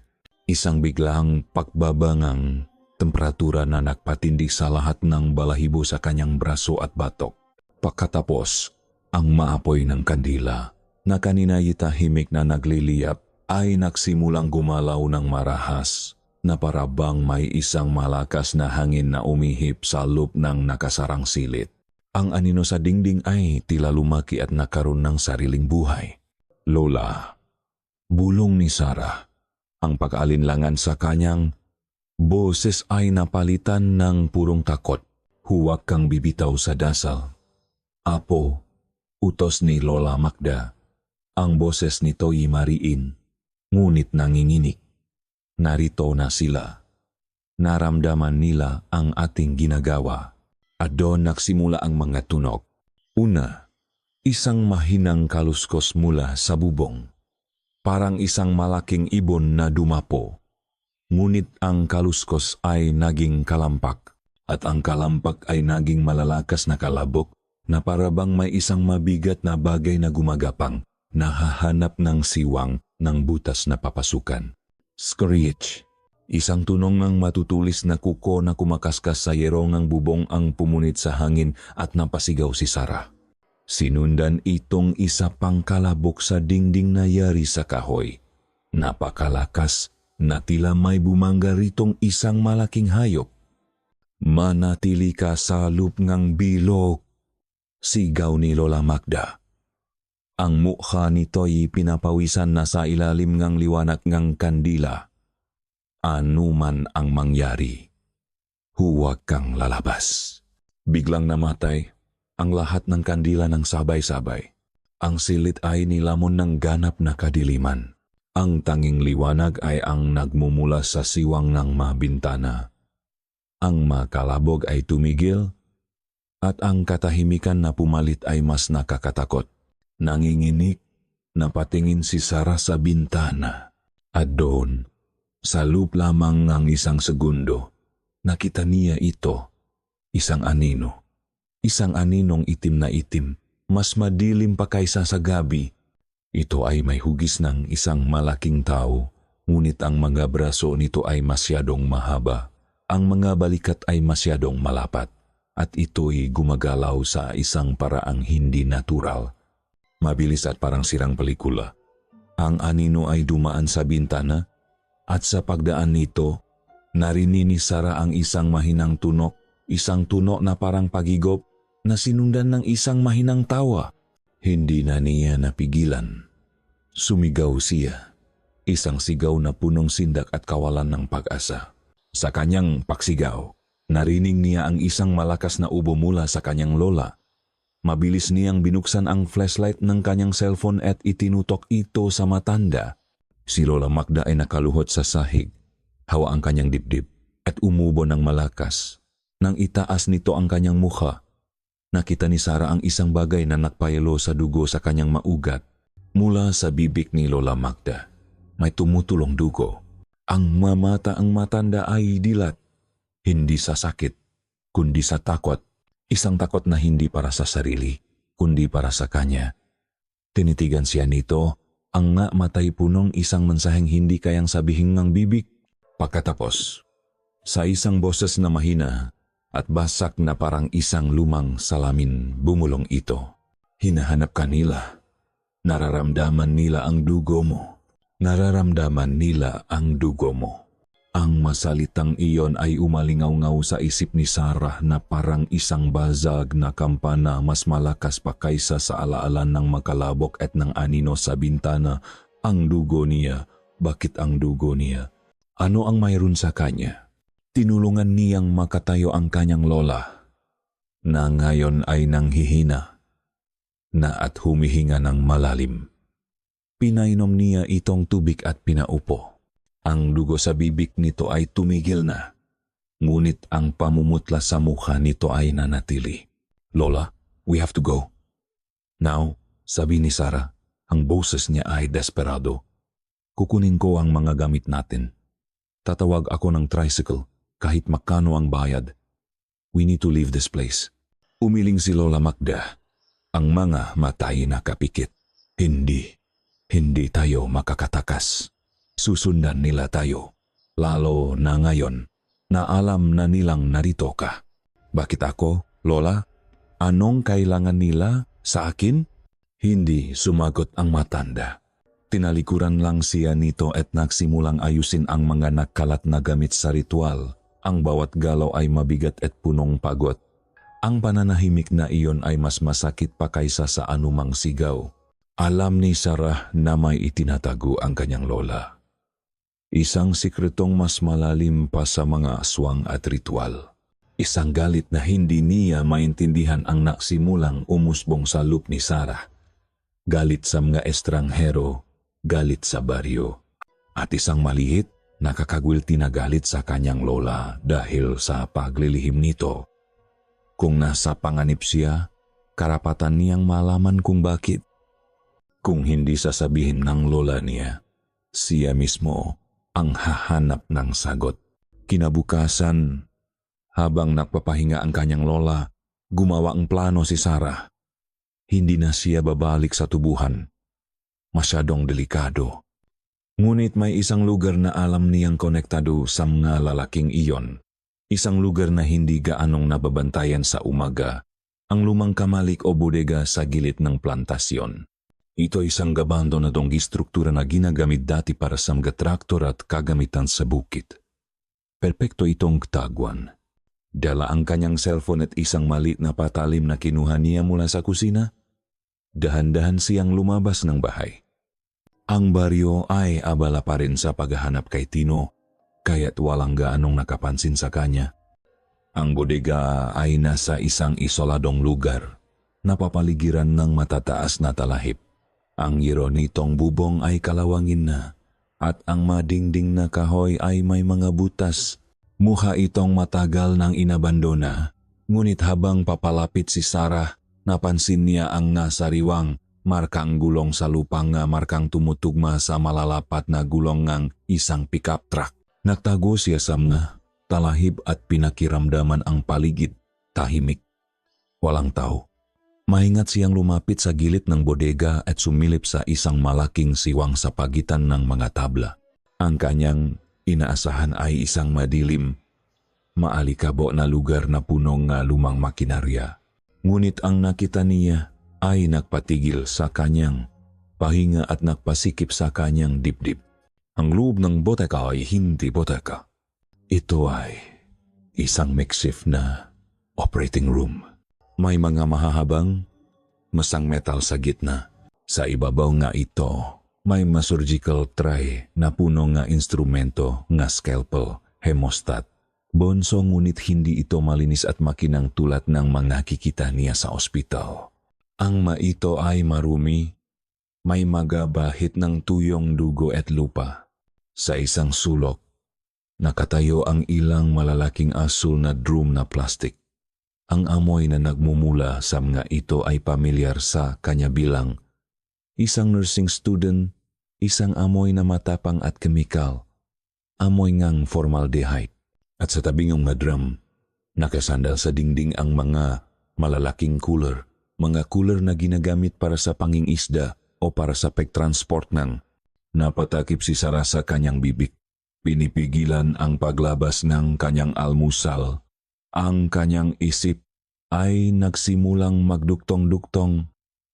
Isang biglang pagbabangang temperatura na nagpatindi sa lahat ng balahibo sa kanyang braso at batok. Pagkatapos, ang maapoy ng kandila na kanina'y tahimik na nagliliyap ay nagsimulang gumalaw ng marahas na parabang may isang malakas na hangin na umihip sa loob ng nakasarang silid. Ang anino sa dingding ay tila lumaki at nakaroon ng sariling buhay. Lola, bulong ni Sarah. Ang pag-alinlangan sa kanyang boses ay napalitan ng purong takot. Huwag kang bibitaw sa dasal. Apo, utos ni Lola Magda. Ang boses nito'y mariin, ngunit nanginginig. Narito na sila. Naramdaman nila ang ating ginagawa. At doon nagsimula ang mga tunog. Una, isang mahinang kaluskos mula sa bubong. Parang isang malaking ibon na dumapo. Ngunit ang kaluskos ay naging kalampak. At ang kalampak ay naging malalakas na kalabok na parabang may isang mabigat na bagay na gumagapang. Nahahanap ng siwang ng butas na papasukan. Screech. Isang tunong ng matutulis na kuko na kumakaskas sa yerong ng bubong ang pumunit sa hangin at napasigaw si Sarah. Sinundan itong isa pang kalabok sa dingding na yari sa kahoy. Napakalakas na tila may bumangga ritong isang malaking hayop. Manatili ka sa loob ng bilog, sigaw ni Lola Magda. Ang mukha nito'y pinapawisan na sa ilalim ng liwanag ng kandila. Anuman ang mangyari, huwag kang lalabas. Biglang namatay ang lahat ng kandila ng sabay-sabay. Ang silid ay nilamon ng ganap na kadiliman. Ang tanging liwanag ay ang nagmumula sa siwang ng mabintana. Ang makalabog ay tumigil at ang katahimikan na pumalit ay mas nakakatakot. Nanginginig Napatingin si Sarah sa bintana at doon, sa loob lamang ng isang segundo, nakita niya ito, isang anino. Isang aninong itim na itim, mas madilim pa kaysa sa gabi. Ito ay may hugis ng isang malaking tao, ngunit ang mga braso nito ay masyadong mahaba. Ang mga balikat ay masyadong malapat, at ito'y gumagalaw sa isang paraang hindi natural. Mabilis at parang sirang pelikula. Ang anino ay dumaan sa bintana, at sa pagdaan nito, narinig ni Sarah ang isang mahinang tunok, isang tunok na parang pagigop, na sinundan ng isang mahinang tawa. Hindi na niya napigilan. Sumigaw siya. Isang sigaw na punong sindak at kawalan ng pag-asa. Sa kanyang pagsigaw, narinig niya ang isang malakas na ubo mula sa kanyang lola. Mabilis niyang binuksan ang flashlight ng kanyang cellphone at itinutok ito sa matanda. Si Lola Magda ay nakaluhot sa sahig. Hawa ang kanyang dibdib at umubo ng malakas. Nang itaas nito ang kanyang mukha, nakita ni Sarah ang isang bagay na nakpayalo sa dugo sa kanyang maugat. Mula sa bibig ni Lola Magda, may tumutulong dugo. Ang matanda ay dilat. Hindi sa sakit, kundi sa takot. Isang takot na hindi para sa sarili, kundi para sa kanya. Tinitigan siya nito, ang matay punong isang mensaheng hindi kayang sabihin ng bibig. Pagkatapos, sa isang boses na mahina at basak na parang isang lumang salamin, bumulong ito. Hinahanap ka nila. Nararamdaman nila ang dugo mo. Nararamdaman nila ang dugo mo. Ang masalitang iyon ay umalingaw-ngaw sa isip ni Sarah na parang isang bazag na kampana, mas malakas pa kaysa sa alaalan ng makalabok at ng anino sa bintana. Ang dugo niya. Bakit ang dugo niya? Ano ang mayroon sa kanya? Tinulungan niyang makatayo ang kanyang lola, na ngayon ay nanghihina na at humihinga ng malalim. Pinainom niya itong tubig at pinaupo. Ang dugo sa bibig nito ay tumigil na, ngunit ang pamumutla sa mukha nito ay nanatili. Lola, we have to go. Now, sabi ni Sarah, ang boses niya ay desperado. Kukunin ko ang mga gamit natin. Tatawag ako ng tricycle, kahit makano ang bayad. We need to leave this place. Umiling si Lola Magda. Ang mga matay na kapikit. Hindi tayo makakatakas. Susundan nila tayo, lalo na ngayon na alam na nilang narito ka. Bakit ako, Lola? Anong kailangan nila sa akin? Hindi sumagot ang matanda. Tinalikuran lang siya nito at nagsimulang ayusin ang mga nakalat na gamit sa ritual. Ang bawat galaw ay mabigat at punong pagod. Ang pananahimik na iyon ay mas masakit pa kaysa sa anumang sigaw. Alam ni Sarah na may itinatago ang kanyang lola. Isang sikretong mas malalim pa sa mga aswang at ritual. Isang galit na hindi niya maintindihan ang nagsimulang umusbong sa loob ni Sarah. Galit sa mga estranghero, galit sa baryo, at isang maliit, nakakagwilti na galit sa kanyang lola dahil sa paglilihim nito. Kung nasa panganib siya, karapatan niyang malaman kung bakit. Kung hindi sasabihin ng lola niya, siya mismo ang hahanap ng sagot. Kinabukasan, habang nagpapahinga ang kanyang lola, gumawa ang plano si Sarah. Hindi na siya babalik sa tubuhan. Masyadong delikado. Ngunit may isang lugar na alam niyang konektado sa mga lalaking iyon. Isang lugar na hindi gaanong nababantayan sa umaga. Ang lumang kamalik o bodega sa gilid ng plantasyon. Ito isang abandonadong struktura na ginagamit dati para sa mga traktor at kagamitan sa bukid. Perpekto itong tagwan. Dala ang kanyang cellphone at isang maliit na patalim na kinuha niya mula sa kusina. Dahan-dahan siyang lumabas ng bahay. Ang baryo ay abala pa rin sa paghahanap kay Tino, kaya't walang gaanong nakapansin sa kanya. Ang bodega ay nasa isang isoladong lugar, napapaligiran ng matataas na talahib. Ang yero nitong bubong ay kalawangin na, at ang madingding na kahoy ay may mga butas. Mukha itong matagal nang inabandona, ngunit habang papalapit si Sarah, napansin niya ang nasariwang markang gulong sa lupa nga markang tumutugma sa malalapat na gulong ngang isang pickup truck. Nagtago siya sa mga talahib at pinakiramdaman ang paligid, tahimik. Walang tao. Maingat siyang lumapit sa gilid ng bodega at sumilip sa isang malaking siwang sa pagitan ng mga tabla. Ang kanyang inaasahan ay isang madilim, maalikabo na lugar na puno ng lumang makinarya. Ngunit ang nakita niya ay nagpatigil sa kanyang pahinga at nagpasikip sa kanyang dibdib. Ang loob ng boteka ay hindi boteka. Ito ay isang makeshift na operating room. May mga mahahabang, masang metal sa gitna. Sa ibabaw nga ito, may surgical tray na puno nga instrumento nga scalpel, hemostat. Bonso ngunit hindi ito malinis at makinang tulad ng mga nakikita niya sa ospital. Ang maito ay marumi, may magabahit ng tuyong dugo at lupa. Sa isang sulok, nakatayo ang ilang malalaking asul na drum na plastic. Ang amoy na nagmumula sa mga ito ay pamilyar sa kanya bilang isang nursing student, isang amoy na matapang at kemikal, amoy ngang formaldehyde. At sa tabing ng mga drum, nakasandal sa dingding ang mga malalaking cooler, mga cooler na ginagamit para sa pangingisda o para sa pagtransport ng. Napatakip si Sarah sa kanyang bibig. Pinipigilan ang paglabas ng kanyang almusal. Ang kanyang isip ay nagsimulang magduktong-duktong.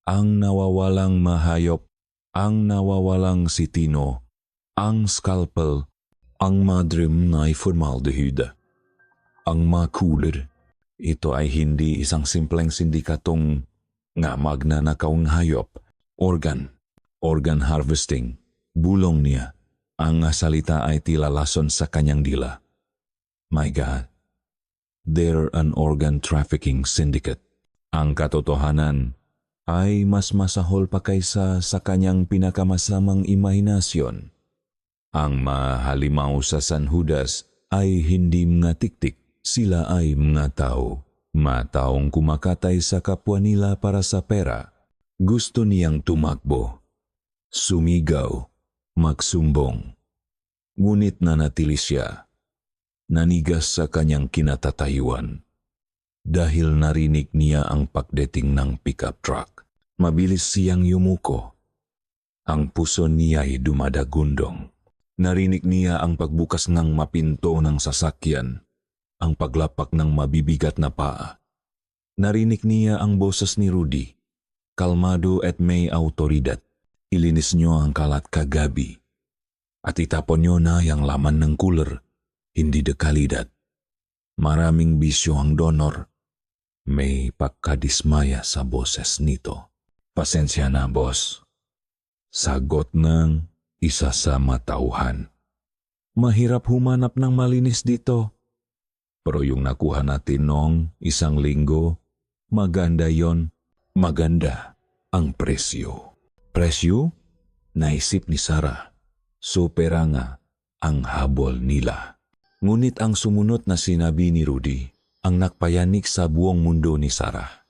Ang nawawalang mahayop, ang nawawalang sitino, ang scalpel, ang madrim na formaldehyde, ang makuler. Ito ay hindi isang simpleng sindikatong nga magnanakawang hayop, organ harvesting, bulong niya. Ang salita ay tila lason sa kanyang dila. My God. They're an organ trafficking syndicate. Ang katotohanan ay mas masahol pa kaysa sa kanyang pinakamasamang imahinasyon. Ang mahalimaw sa San Judas ay hindi mga tiktik, sila ay mga tao. Mataong kumakatay sa kapwa nila para sa pera. Gusto niyang tumakbo, sumigaw, magsumbong. Ngunit nanatili siya. Nanigas sa kanyang kinatatayuan. Dahil narinig niya ang pagdating ng pickup truck, mabilis siyang yumuko. Ang puso niya ay dumadagundong. Narinig niya ang pagbukas ng mapinto ng sasakyan, ang paglapak ng mabibigat na paa. Narinig niya ang boses ni Rudy, kalmado at may autoridad. Ilinis niyo ang kalat kagabi at itapon niyo na yung laman ng cooler. Hindi de kalidad. Maraming bisyo ang donor. May pagkadismaya sa boses nito. Pasensya na, boss. Sagot ng isa sa matauhan. Mahirap humanap ng malinis dito. Pero yung nakuha natin noong 1 linggo, maganda yon. Maganda ang presyo. Presyo? Naisip ni Sarah. Supera nga ang habol nila. Ngunit ang sumunod na sinabi ni Rudy ang nagpayanik sa buong mundo ni Sarah.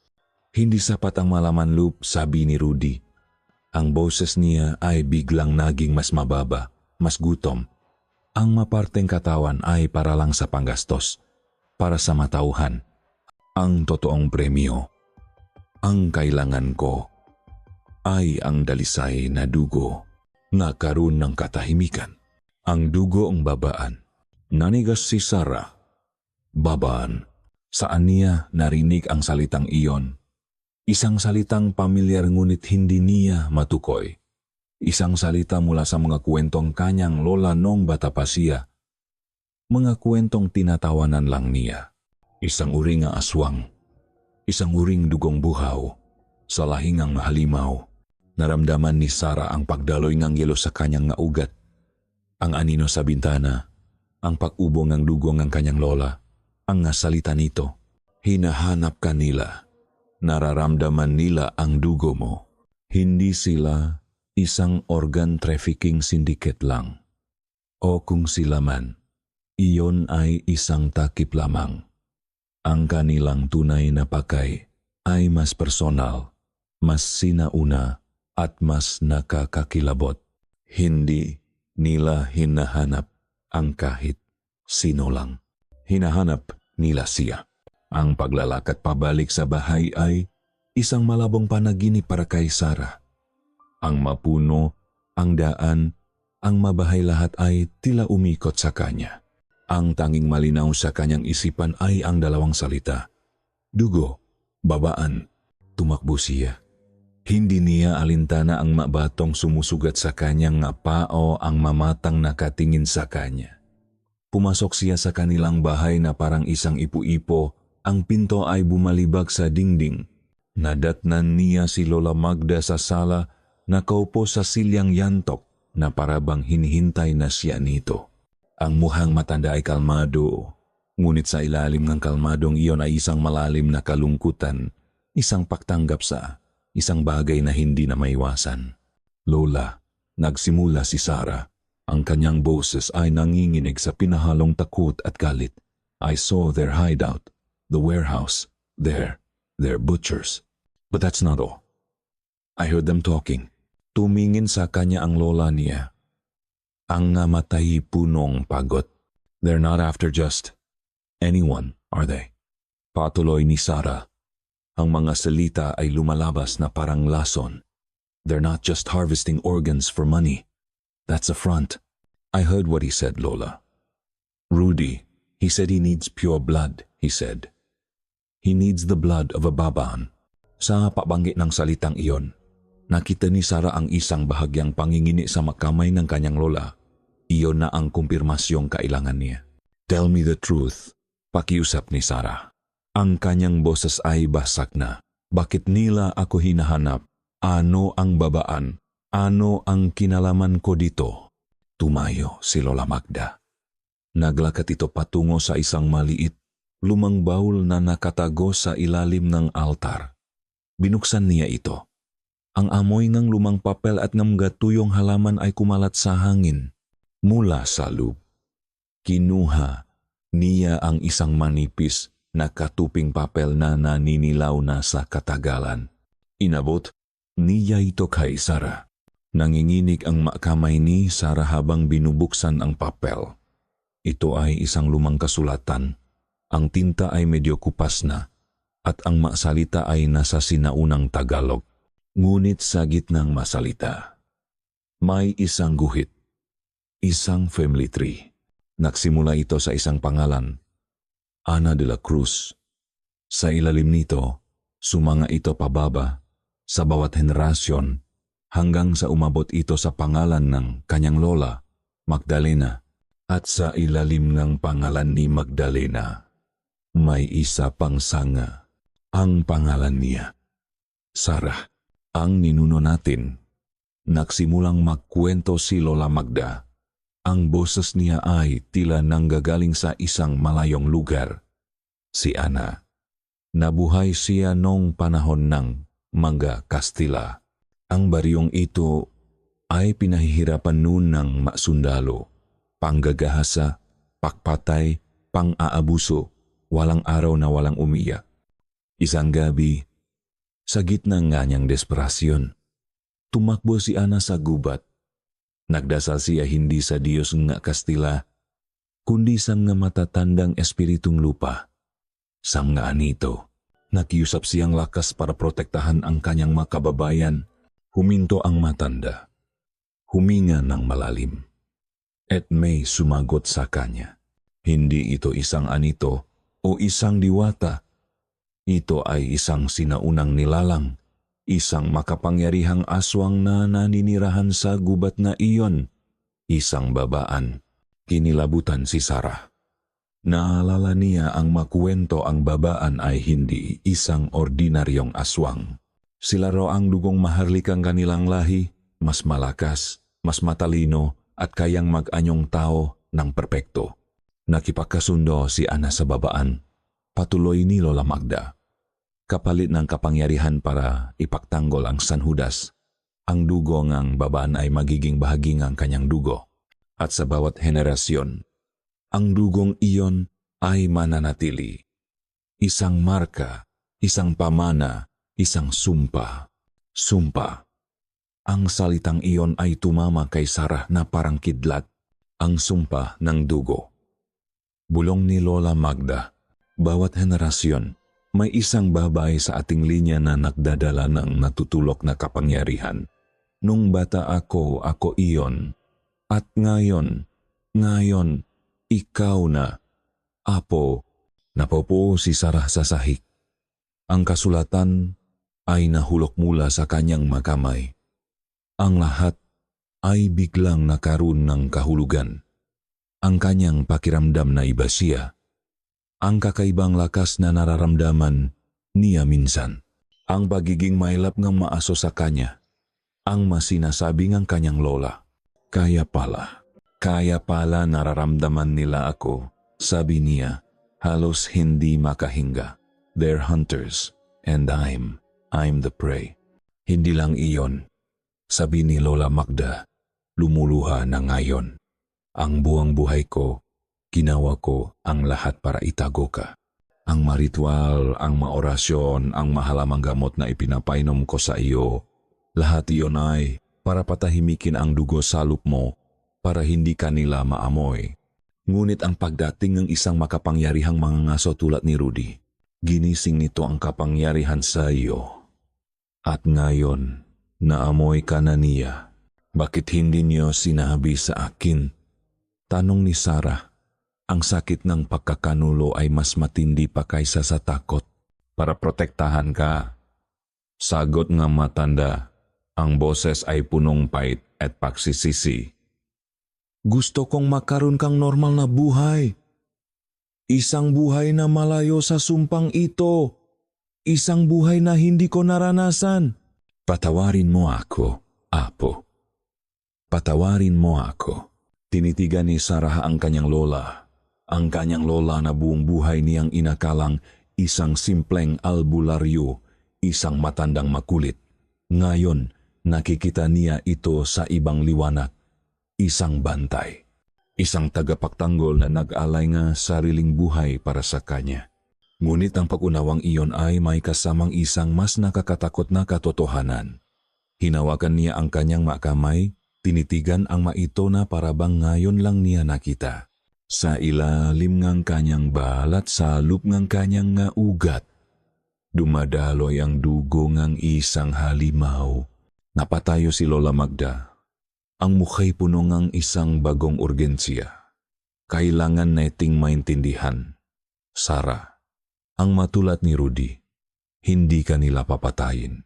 Hindi sapat ang malaman loop, sabi ni Rudy. Ang boses niya ay biglang naging mas mababa, mas gutom. Ang maparteng katawan ay para lang sa panggastos, para sa matauhan. Ang totoong premyo, ang kailangan ko, ay ang dalisay na dugo na karon ng katahimikan. Ang dugo ang babaan. Nanigas si Sarah. Babaan. Saan niya narinig ang salitang iyon? Isang salitang pamilyar ngunit hindi niya matukoy. Isang salita mula sa mga kwentong kanyang lola nung bata pa siya. Mga kwentong tinatawanan lang niya. Isang uring nga aswang. Isang uring dugong buhaw. Sa lahingang halimaw. Naramdaman ni Sarah ang pagdaloy ng yelo sa kanyang nga ugat. Ang anino sa bintana. Ang pag-ubong ng dugo ng kanyang lola, ang salita nito, hinahanap ka nila, nararamdaman nila ang dugo mo. Hindi sila isang organ trafficking syndicate lang. O kung sila man, iyon ay isang takip lamang. Ang kanilang tunay na pakay ay mas personal, mas sinauna, at mas nakakakilabot. Hindi nila hinahanap ang kahit sino lang. Hinahanap nila siya. Ang paglalakad pabalik sa bahay ay isang malabong panaginip para kay Sarah. Ang mapuno, ang daan, ang mabahay lahat ay tila umikot sa kanya. Ang tanging malinaw sa kanyang isipan ay ang dalawang salita. Dugo, babaan, tumakbo siya. Hindi niya alintana ang mabatong sumusugat sa kanyang pao ang mamatang nakatingin sa kanya. Pumasok siya sa kanilang bahay na parang isang ipu-ipo, ang pinto ay bumalibag sa dingding. Nadatnan niya si Lola Magda sa sala, nakaupo sa silyang yantok na parabang hinihintay na siya nito. Ang muhang matanda ay kalmado, ngunit sa ilalim ng kalmadong iyon ay isang malalim na kalungkutan, isang pagtanggap sa isang bagay na hindi na maiwasan. Lola, nagsimula si Sarah. Ang kanyang boses ay nanginginig sa pinahalong takot at galit. I saw their hideout, the warehouse, their butchers. But that's not all. I heard them talking. Tumingin sa kanya ang lola niya. Ang namatay punong pagod. They're not after just anyone, are they? Patuloy ni Sarah. Ang mga salita ay lumalabas na parang lason. They're not just harvesting organs for money. That's a front. I heard what he said, Lola. Rudy, he said he needs pure blood, he said. He needs the blood of a babaan. Sa pabanggit ng salitang iyon, nakita ni Sarah ang isang bahagyang pangingini sa makamay ng kanyang lola. Iyon na ang kumpirmasyong kailangan niya. Tell me the truth, pakiusap ni Sarah. Ang kanyang boses ay basak na. Bakit nila ako hinahanap? Ano ang babaan? Ano ang kinalaman ko dito? Tumayo si Lola Magda. Naglakad ito patungo sa isang maliit, lumang baul na nakatago sa ilalim ng altar. Binuksan niya ito. Ang amoy ng lumang papel at ng gatuyong halaman ay kumalat sa hangin. Mula sa loob, kinuha niya ang isang manipis na katuping papel na naninilaw na sa katagalan. Inabot niya ito kay Sarah. Nanginginig ang makamay ni Sarah habang binubuksan ang papel. Ito ay isang lumang kasulatan. Ang tinta ay medyo kupas na at ang masalita ay nasa sinaunang Tagalog. Ngunit sa gitnang masalita, may isang guhit. Isang family tree. Nagsimula ito sa isang pangalan, Ana de la Cruz. Sa ilalim nito, sumanga ito pababa sa bawat henerasyon hanggang sa umabot ito sa pangalan ng kanyang lola, Magdalena. At sa ilalim ng pangalan ni Magdalena, may isa pang sanga. Ang pangalan niya, Sarah. Ang ninuno natin. Nagsimulang magkwento si Lola Magda. Ang boses niya ay tila nanggagaling sa isang malayong lugar. Si Ana. Nabuhay siya noong panahon ng mga Kastila. Ang baryong ito ay pinahihirapan noon ng masundalo, panggagahasa, pakpatay, pang-aabuso, walang araw na walang umiyak. Isang gabi, sa gitna ng kanyang desperasyon, tumakbo si Ana sa gubat. Nagdasal siya hindi sa Diyos nga Kastila, kundi sa nga matatandang espiritong lupa. Sa nga anito, nakiusap siyang lakas para protektahan ang kanyang mga kababayan. Huminto ang matanda. Huminga ng malalim. At may sumagot sa kanya. Hindi ito isang anito o isang diwata. Ito ay isang sinaunang nilalang. Isang makapangyarihang aswang na naninirahan sa gubat na iyon. Isang babaan. Kinilabutan si Sarah. Naalala niya ang makwento ang babaan ay hindi isang ordinaryong aswang. Sila raw ang dugong maharlikang kanilang lahi, mas malakas, mas matalino at kayang mag-anyong tao ng perpekto. Nakipagkasundo si Ana sa babaan. Patuloy ni Lola Magda. Kapalit ng kapangyarihan para ipagtanggol ang San Judas, ang dugo ng babaan ay magiging bahagi ng kanyang dugo. At sa bawat henerasyon, ang dugong iyon ay mananatili. Isang marka, isang pamana, isang sumpa. Sumpa. Ang salitang iyon ay tumama kay Sarah na parang kidlat, ang sumpa ng dugo. Bulong ni Lola Magda, bawat henerasyon, may isang babae sa ating linya na nagdadala ng natutulok na kapangyarihan. Nung bata ako iyon. At ngayon, ikaw na. Apo, napopo si Sarah sa sahig. Ang kasulatan ay nahulok mula sa kanyang makamay. Ang lahat ay biglang nakaroon ng kahulugan. Ang kanyang pakiramdam na iba siya. Ang kakaibang lakas na nararamdaman niya minsan. Ang pagiging mailap ng maaso sa kanya. Ang masinasabi ng kanyang lola. Kaya pala nararamdaman nila ako. Sabi niya, halos hindi makahinga. They're hunters and I'm the prey. Hindi lang iyon. Sabi ni Lola Magda, lumuluha na ngayon. Ang buong buhay ko, ginawa ko ang lahat para itago ka. Ang maritual, ang maorasyon, ang mahalamang gamot na ipinapainom ko sa iyo, lahat iyon ay para patahimikin ang dugo salop mo para hindi kanila maamoy. Ngunit ang pagdating ng isang makapangyarihang mangangaso tulad ni Rudy, ginising nito ang kapangyarihan sa iyo. At ngayon, naamoy ka na niya. Bakit hindi niyo sinabi sa akin? Tanong ni Sarah. Ang sakit ng pagkakanulo ay mas matindi pa kaysa sa takot. Para protektahan ka. Sagot ng matanda. Ang boses ay punong pait at pagsisisi. Gusto kong makaroon kang normal na buhay. Isang buhay na malayo sa sumpang ito. Isang buhay na hindi ko naranasan. Patawarin mo ako, Apo. Patawarin mo ako. Tinitigan ni Sarah ang kanyang lola. Ang kanyang lola na buong buhay niyang inakalang isang simpleng albularyo, isang matandang makulit. Ngayon, nakikita niya ito sa ibang liwanag. Isang bantay. Isang tagapagtanggol na nag-alay nga sariling buhay para sa kanya. Ngunit ang pag-unawang iyon ay may kasamang isang mas nakakatakot na katotohanan. Hinawakan niya ang kanyang makamay, tinitigan ang maito na parabang ngayon lang niya nakita. Sa ilalim ng kanyang balat, sa loob ng kanyang nga ugat, dumadaloy ang dugo ng isang halimaw. Napatayo si Lola Magda. Ang mukha'y puno ng isang bagong urgensya. Kailangan nating maintindihan. Sarah, ang matulad ni Rudy, hindi ka nila papatayin.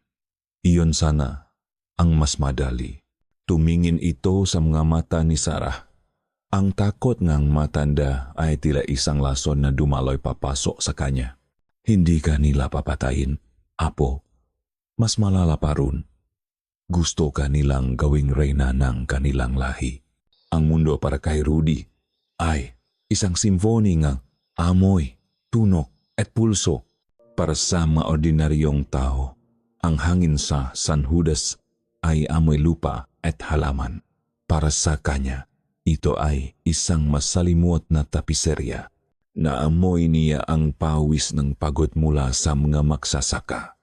Iyon sana ang mas madali. Tumingin ito sa mga mata ni Sarah. Ang takot ng matanda ay tila isang lason na dumaloy papasok sa kanya. Hindi ka nila papatayin, Apo. Mas malala pa ron. Gusto ka nilang gawing reyna ng kanilang lahi. Ang mundo para kay Rudy ay isang simfoni ng amoy, tunog at pulso. Para sa mga ordinaryong tao, ang hangin sa San Judas ay amoy lupa at halaman. Para sa kanya, ito ay isang masalimuot na tapiserya. Naamoy niya ang pawis ng pagod mula sa mga magsasaka.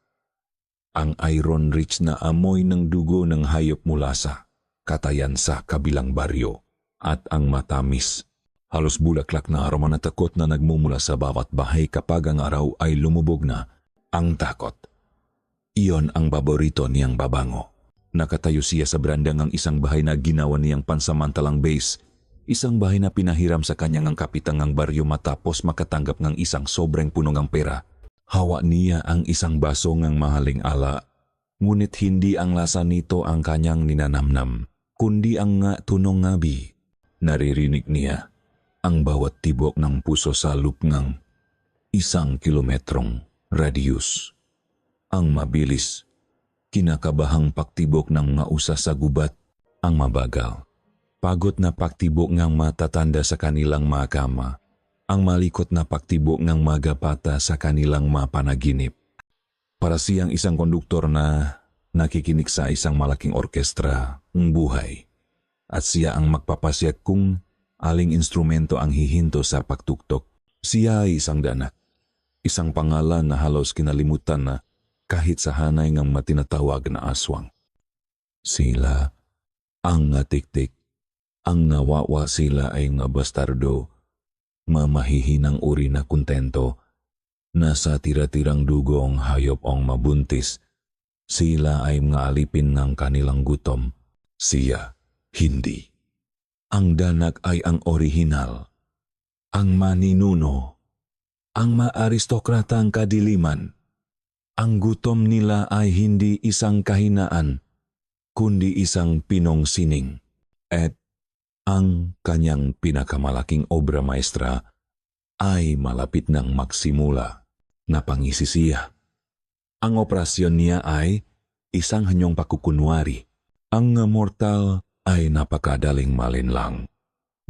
Ang iron-rich na amoy ng dugo ng hayop mula sa katayan sa kabilang baryo. At ang matamis, halos bulaklak na aroma na takot na nagmumula sa bawat bahay kapag ang araw ay lumubog na. Ang takot. Iyon ang paborito niyang babango. Nakatayo siya sa beranda ng isang bahay na ginawa niyang pansamantalang base. Isang bahay na pinahiram sa kanyang ang kapitang ng baryo matapos makatanggap ng isang sobrang punong pera. Hawa niya ang isang baso ng mahaling ala, ngunit hindi ang lasa nito ang kanyang ninanamnam, kundi ang nga tunong ngabi. Naririnig niya ang bawat tibok ng puso sa loob ng 1 kilometrong radius. Ang mabilis, kinakabahang paktibok ng mga usa sa gubat, ang mabagal. Pagod na paktibok ng matatanda sa kanilang mga kama. Ang malikot na paktibok ng magapata sa kanilang mapanaginip. Para siyang isang konduktor na nakikinig sa isang malaking orkestra ng buhay. At siya ang magpapasyak kung aling instrumento ang hihinto sa pagtuktok. Siya ay isang danak. Isang pangalan na halos kinalimutan na kahit sa hanay ng matinatawag na aswang. Sila, ang nga tiktik, ang nawawa sila ay nga bastardo, mamahihinang uri na kontento, nasa tira-tirang dugong hayop ang mabuntis, sila ay nga alipin ng kanilang gutom, siya, hindi. Ang danak ay ang orihinal, ang maninuno, ang maaristokratang kadiliman. Ang gutom nila ay hindi isang kahinaan, kundi isang pinong sining. At ang kanyang pinakamalaking obra maestra ay malapit ng magsimula na pangisisiya. Ang operasyon niya ay isang hanyong pakukunwari. Ang mortal ay napakadaling malinlang.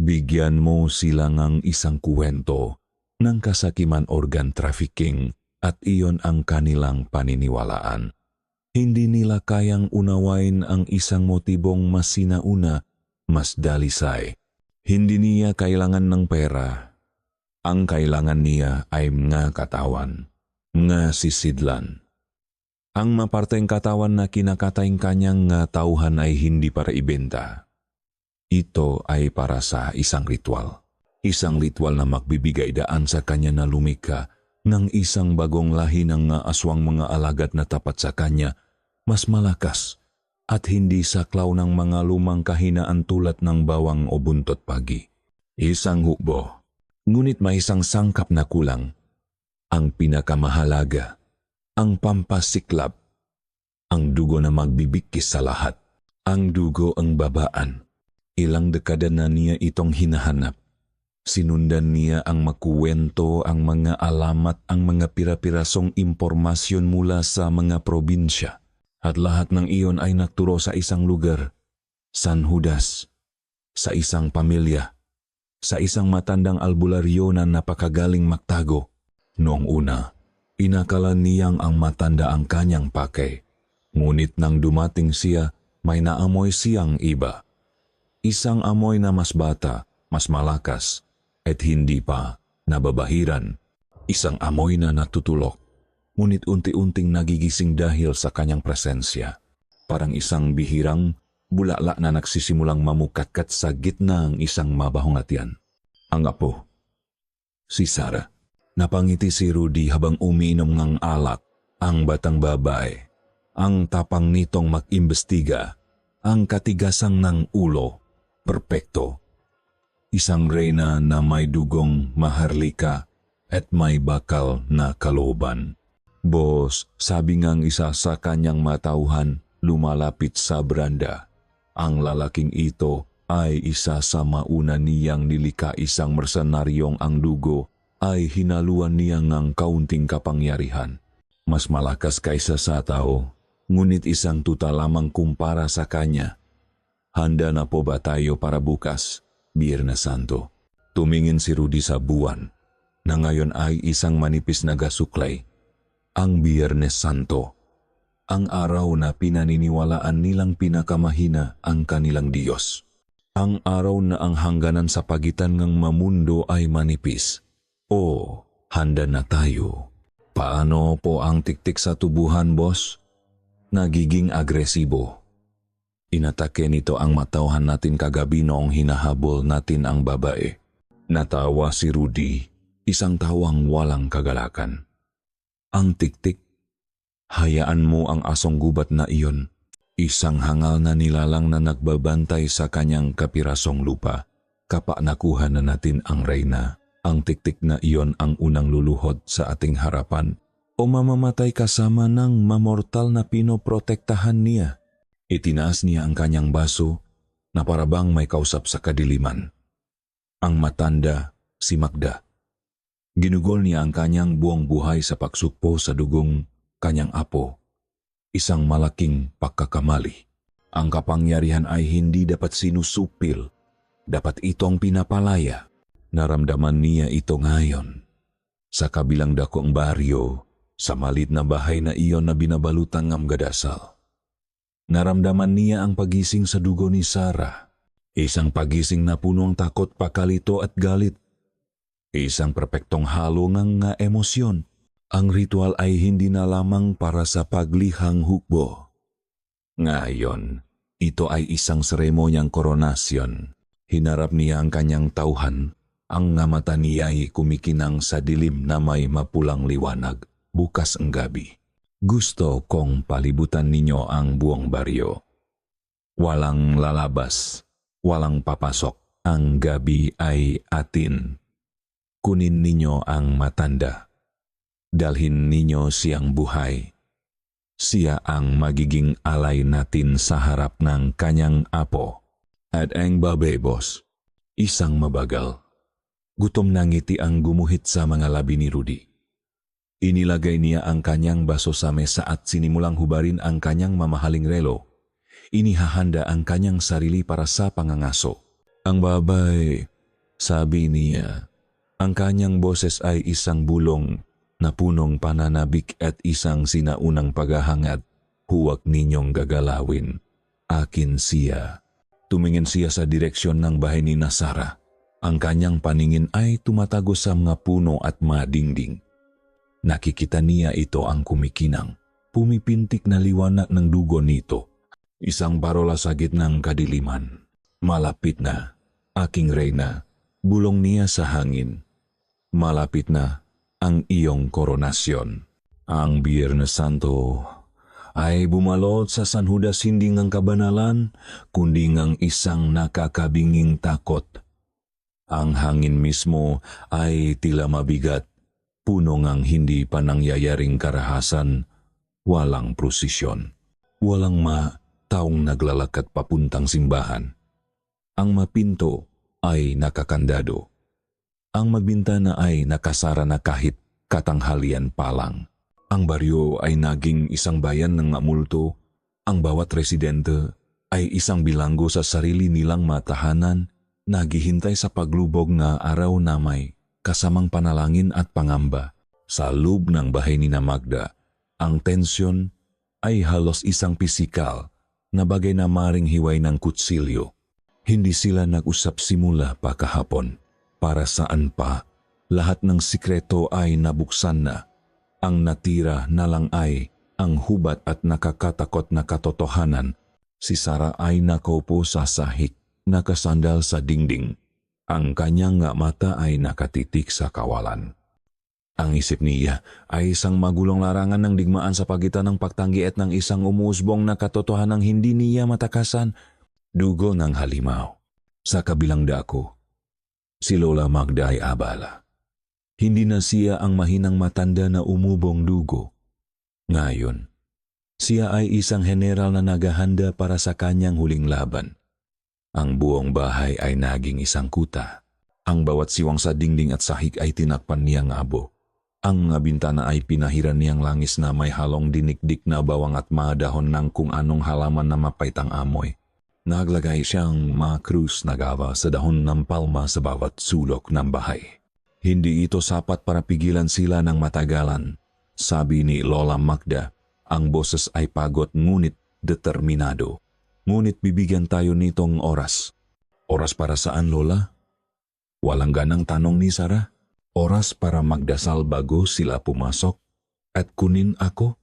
Bigyan mo sila ng isang kuwento ng kasakiman organ trafficking at iyon ang kanilang paniniwalaan. Hindi nila kayang unawain ang isang motibong mas sinauna, mas dalisay. Hindi niya kailangan ng pera. Ang kailangan niya ay nga katawan, nga sisidlan. Ang maparteng katawan na kinakatayng kanyang nga tauhan ay hindi para ibenta. Ito ay para sa isang ritual. Isang ritual na magbibigay daan sa kanya na lumika ng isang bagong lahi ng nga aswang mga alagad na tapat sa kanya, mas malakas at hindi saklaw ng mga lumang kahinaan tulad ng bawang o buntot pagi. Isang hukbo, ngunit may isang sangkap na kulang. Ang pinakamahalaga, ang pampasiklab, ang dugo na magbibigkis sa lahat. Ang dugo ang babaan. Ilang dekada na niya itong hinahanap. Sinundan niya ang makuwento, ang mga alamat, ang mga pira-pirasong impormasyon mula sa mga probinsya. At lahat ng iyon ay nagturo sa isang lugar, San Judas, sa isang pamilya, sa isang matandang albularyo na napakagaling magtago. Noong una, inakala niyang ang matanda ang kanyang pakay. Ngunit nang dumating siya, may naamoy siyang iba. Isang amoy na mas bata, mas malakas, at hindi pa nababahiran. Isang amoy na natutulok, ngunit unti-unting nagigising dahil sa kanyang presensya. Parang isang bihirang bulala na nagsisimulang mamukatkat sa gitna ng isang mabahong atian. Ang apo, si Sarah. Napangiti si Rudy habang umiinom ng alak. Ang batang babae, ang tapang nitong mag-imbestiga, ang katigasang ng ulo, perpekto. Isang reyna na may dugong maharlika at may bakal na kalooban. Boss, sabi ngang isa sa kanyang matauhan, lumalapit sa branda. Ang lalaking ito ay isa sa mauna niyang nilika, isang mersenaryong ang dugo ay hinaluan niya ng kaunting kapangyarihan. Mas malakas kaysa sa tao, ngunit isang tuta lamang kumpara sa kanya. Handa na po ba tayo para bukas, Biyernes Santo? Tumingin si Rudy sa buwan, na ngayon ay isang manipis na gasuklay. Ang Biyernes Santo, ang araw na pinaniniwalaan nilang pinakamahina ang kanilang Diyos. Ang araw na ang hangganan sa pagitan ng mamundo ay manipis. O, handa na tayo. Paano po ang tiktik sa tubuhan, boss? Nagiging agresibo. Inatake nito ang matauhan natin kagabi noong hinahabol natin ang babae. Natawa si Rudy, isang tawang walang kagalakan. Ang tiktik, hayaan mo ang asong gubat na iyon. Isang hangal na nilalang na nagbabantay sa kanyang kapirasong lupa. Kapa nakuha na natin ang reyna. Ang tiktik na iyon ang unang luluhod sa ating harapan o mamamatay kasama ng mamortal na pinoprotektahan niya. Itinaas niya ang kanyang baso na parabang may kausap sa kadiliman. Ang matanda, si Magda. Ginugol niya ang kanyang buong buhay sa pagsukpo sa dugong kanyang apo. Isang malaking pagkakamali. Ang kapangyarihan ay hindi dapat sinusupil. Dapat itong pinapalaya. Naramdaman niya ito ngayon. Sa kabilang dakong baryo, sa malit na bahay na iyon na binabalutang ng gadasal. Naramdaman niya ang pagising sa dugo ni Sarah. Isang pagising na punong takot, pakalito at galit. Isang perpektong halo ng emosyon. Ang ritual ay hindi na lamang para sa paglihang hukbo. Ngayon, Ito ay isang seremonyang koronasyon. Hinarap niya ang kanyang tauhan. Ang nga mata niya ay kumikinang sa dilim na may mapulang liwanag. Bukas ang gabi. Gusto kong palibutan ninyo ang buong baryo. Walang lalabas, walang papasok. Ang gabi ay atin. Kunin ninyo ang matanda. Dalhin ninyo siyang buhay. Siya ang magiging alay natin sa harap ng kanyang apo. At ang babebos, isang mabagal. Gutom na ngiti ang gumuhit sa mga labi ni Rudy. Inilagay niya ang kanyang baso sa mesa at sinimulang hubarin ang kanyang mamahaling relo. Inihahanda ang kanyang sarili para sa pangangaso. Ang babay, sabi niya. Ang kanyang boses ay isang bulong na punong pananabik at isang sinaunang paghahangad. Huwag ninyong gagalawin. Akin siya. Tumingin siya sa direksyon ng bahay ni Sara. Ang kanyang paningin ay tumatago sa mga puno at mga dingding. Nakikita niya ito ang kumikinang. Pumipintik na liwanag ng dugo nito. Isang parola sa gitnang kadiliman. Malapit na, aking reyna. Bulong niya sa hangin. Malapit na ang iyong koronasyon. Ang Biyernes Santo ay bumalot sa San Judas hindi ngang kabanalan, kundi ngang isang nakakabinging takot. Ang hangin mismo ay tila mabigat, puno ngang hindi pa nangyayaring karahasan, walang prosesyon. Walang taong naglalakad papuntang simbahan. Ang mapinto ay nakakandado. Ang magbintana ay nakasara na kahit katanghalian pa lang. Ang baryo ay naging isang bayan ng multo. Ang bawat residente ay isang bilanggo sa sarili nilang matahanan, naghihintay sa paglubog nga araw na may kasamang panalangin at pangamba. Sa loob ng bahay ni Magda, ang tensyon ay halos isang pisikal na bagay na maring hiway ng kutsilyo. Hindi sila nag-usap simula pa kahapon. Para saan pa, lahat ng sikreto ay nabuksan na. Ang natira na lang ay ang hubat at nakakatakot na katotohanan. Si Sara ay nakaupo sa sahig, nakasandal sa dingding. Ang kanyang mata ay nakatitik sa kawalan. Ang isip niya ay isang magulong larangan ng digmaan sa pagitan ng pagtanggi at ng isang umuusbong na katotohanang hindi niya matakasan. Dugo ng halimaw. Sa kabilang dako, si Lola Magda ay abala. Hindi na siya ang mahinang matanda na umubong dugo. Ngayon, siya ay isang general na naghahanda para sa kanyang huling laban. Ang buong bahay ay naging isang kuta. Ang bawat siwang sa dingding at sahig ay tinakpan niyang abo. Ang bintana ay pinahiran niyang langis na may halong dinikdik na bawang at madahon ng kung anong halaman na mapaitang amoy. Naglagay siyang mga krus na gawa sa dahon ng palma sa bawat sulok ng bahay. Hindi ito sapat para pigilan sila ng matagalan. Sabi ni Lola Magda, ang boses ay pagod ngunit determinado. Ngunit bibigyan tayo nitong oras. Oras para saan, Lola? Walang ganang tanong ni Sara. Oras para magdasal bago sila pumasok at kunin ako.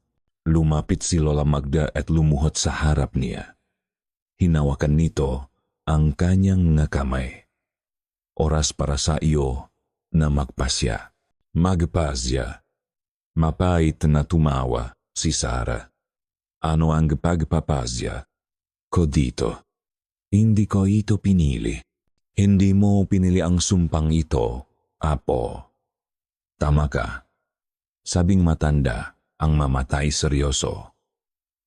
Lumapit si Lola Magda at lumuhot sa harap niya. Hinawakan nito ang kanyang kamay. Oras para sa iyo na magpasya. Magpasya. Mapait na tumawa si Sara. Ano ang pagpapasya ko dito? Hindi ko ito pinili. Hindi mo pinili ang sumpang ito, Apo. Tama ka. Sabing matanda ang mamatay seryoso.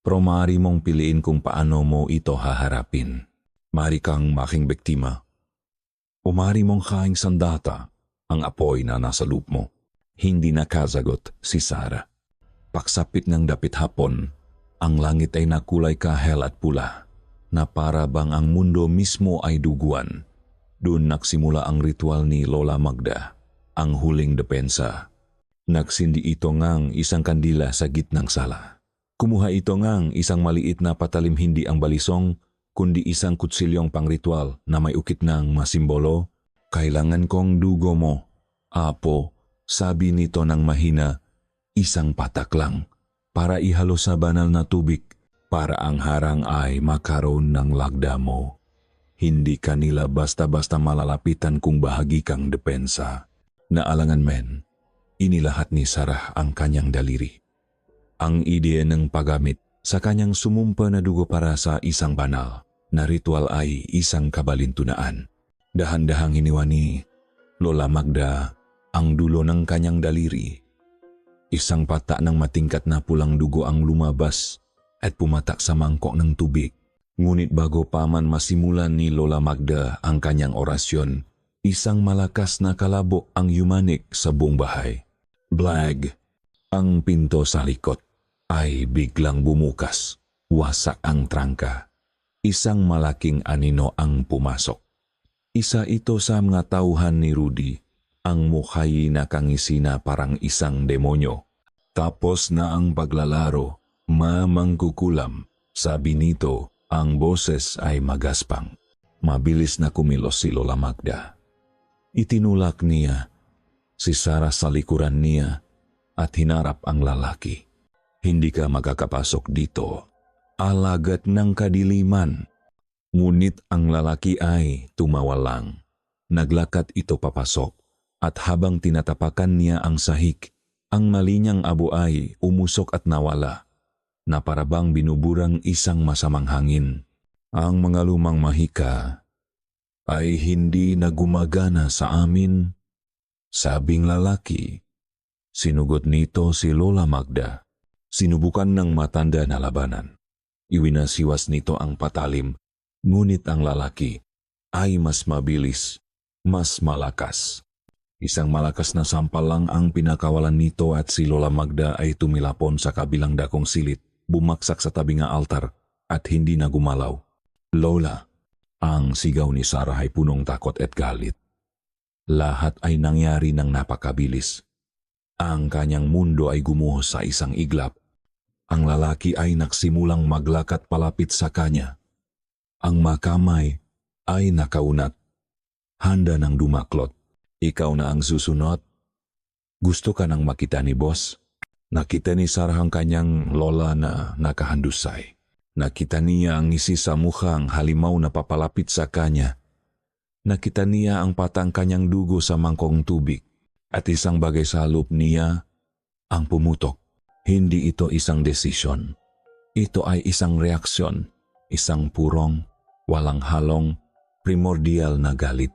Pero maaari mong piliin kung paano mo ito haharapin. Maaari kang making biktima. O maaari mong kaing sandata ang apoy na nasa loob mo. Hindi nakasagot si Sara. Pagsapit ng dapit hapon, ang langit ay nakulay kahel at pula, na para bang ang mundo mismo ay duguan. Doon nagsimula ang ritual ni Lola Magda, ang huling depensa. Nagsindi ito ngang isang kandila sa gitnang sala. Kumuha ito ngang isang maliit na patalim, hindi ang balisong, kundi isang kutsilyong pangritual na may ukit ng masimbolo. Kailangan kong dugo mo, Apo, sabi nito ng mahina, isang patak lang, para ihalo sa banal na tubig, para ang harang ay makaroon ng lagda mo. Hindi kanila basta-basta malalapitan kung bahagi kang depensa. Naalangan men, inilahat ni Sarah ang kanyang daliri. Ang ideya ng paggamit sa kanyang sumumpa na dugo para sa isang banal na ritual ay isang kabalintunaan. Dahan-dahang hiniwa ni Lola Magda ang dulo ng kanyang daliri. Isang pata ng matingkat na pulang dugo ang lumabas at pumatak sa mangkok ng tubig. Ngunit bago pa man masimulan ni Lola Magda ang kanyang orasyon, isang malakas na kalabo ang yumanik sa buong bahay. Blag! Ang pinto sa likod ay biglang bumukas. Wasak ang trangka. Isang malaking anino ang pumasok. Isa ito sa mga tauhan ni Rudy. Ang mukhay na kangisi na parang isang demonyo. Tapos na ang paglalaro, mamangkukulam. Sabi nito, ang boses ay magaspang. Mabilis na kumilos si Lola Magda. Itinulak niya si Sarah sa likuran niya at hinarap ang lalaki. Hindi ka makakapasok dito. Alagad ng kadiliman. Ngunit ang lalaki ay tumawa lang. Naglakad ito papasok at habang tinatapakan niya ang sahig, ang malinyang abo ay umusok at nawala na parabang binuburang isang masamang hangin. Ang mga lumang mahika ay hindi na gumagana sa amin, sabing lalaki. Sinugot nito si Lola Magda. Sinubukan ng matanda na labanan. Iwinasiwas nito ang patalim. Ngunit ang lalaki ay mas mabilis, mas malakas. Isang malakas na sampal lang ang pinakawalan nito at si Lola Magda ay tumilapon sa kabilang dakong silit, bumaksak sa tabi ng altar at hindi na gumalaw. Lola, ang sigaw ni Sarah ay punong takot at galit. Lahat ay nangyari ng napakabilis. Ang kanyang mundo ay gumuho sa isang iglap. Ang lalaki ay nagsimulang maglakat palapit sa kanya. Ang makamay ay nakaunat. Handa ng dumaklot. Ikaw na ang susunod. Gusto ka nang makita ni boss? Nakita ni Sarah ang kanyang lola na nakahandusay. Nakita niya ang ngisi sa mukhang halimaw na papalapit sa kanya. Nakita niya ang patang kanyang dugo sa mangkong tubig. At isang bagay sa loob niya ang pumutok. Hindi ito isang desisyon. Ito ay isang reaksyon. Isang purong, walang halong, primordial na galit.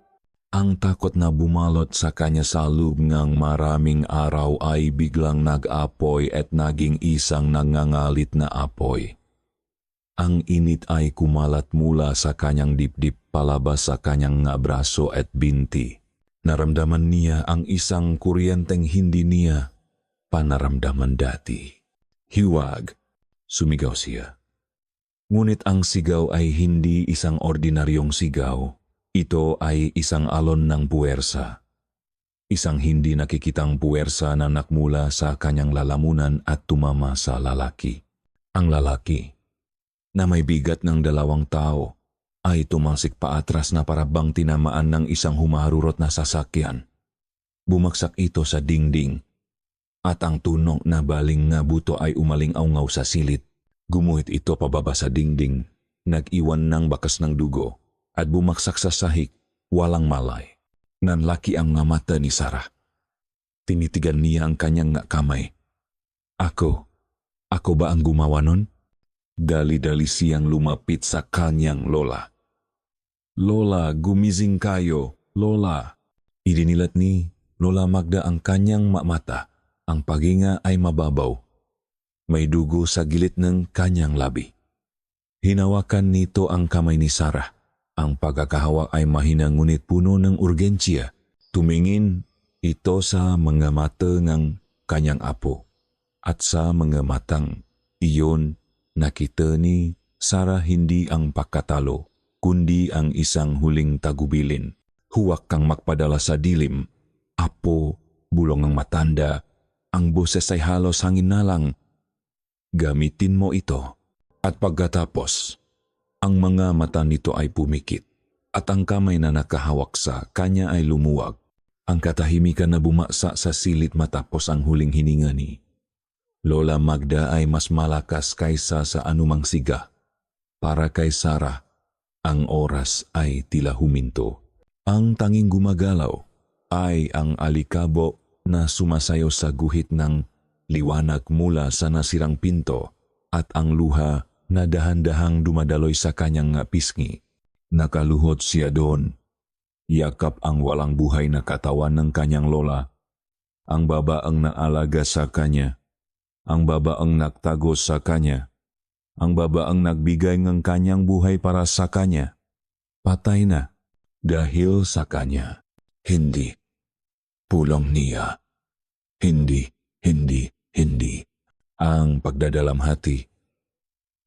Ang takot na bumalot sa kanya sa loob ng maraming araw ay biglang nag-apoy at naging isang nangangalit na apoy. Ang init ay kumalat mula sa kanyang dibdib palabas sa kanyang braso at binti. Naramdaman niya ang isang kuryenteng hindi niya panaramdaman dati. Hiwag, sumigaw siya. Ngunit ang sigaw ay hindi isang ordinaryong sigaw. Ito ay isang alon ng puwersa. Isang hindi nakikitang puwersa na nakmula sa kanyang lalamunan at tumama sa lalaki. Ang lalaki, na may bigat ng 2 tao, ay tumalsik paatras na parabang tinamaan ng isang humarurot na sasakyan. Bumagsak ito sa dingding at ang tunog na baling nga buto ay umaling-aungaw sa silid. Gumuhit ito pababa sa dingding, nag-iwan ng bakas ng dugo at bumagsak sa sahig, walang malay. Nanlaki ang mga mata ni Sarah. Tinitigan niya ang kanyang kamay. Ako ba ang gumawa nun? Dali-dali siyang lumapit sa kanyang lola. Lola, gumising kayo, Lola. Idinilat ni Lola Magda ang kanyang mata. Ang paghinga ay mababaw. May dugo sa gilid ng kanyang labi. Hinawakan nito ang kamay ni Sarah. Ang pagkakahawak ay mahina ngunit puno ng urgensya. Tumingin ito sa mga mata ng kanyang apo. At sa mga matang iyon, nakita ni Sarah hindi ang pagkatalo, kundi ang isang huling tagubilin. Huwag kang magpadala sa dilim. Apo, bulong ang matanda. Ang boses ay halos hangin na lang. Gamitin mo ito. At pagkatapos, ang mga mata nito ay pumikit. At ang kamay na nakahawak sa kanya ay lumuwag. Ang katahimikan na bumasa sa silid matapos ang huling hininga ni Lola Magda ay mas malakas kaysa sa anumang siga. Para kay Sarah, ang oras ay tila huminto. Ang tanging gumagalaw ay ang alikabo na sumasayaw sa guhit ng liwanag mula sa nasirang pinto at ang luha na dahan-dahang dumadaloy sa kanyang pisngi. Nakaluhod siya doon. Yakap ang walang buhay na katawan ng kanyang lola. Ang babaang naalaga sa kanya. Ang babaang nagtago sa kanya. Ang babaang nagbigay ng kanyang buhay para sa kanya. Patay na dahil sa kanya. Hindi. Pulang niya. Hindi. Ang pagdadalamhati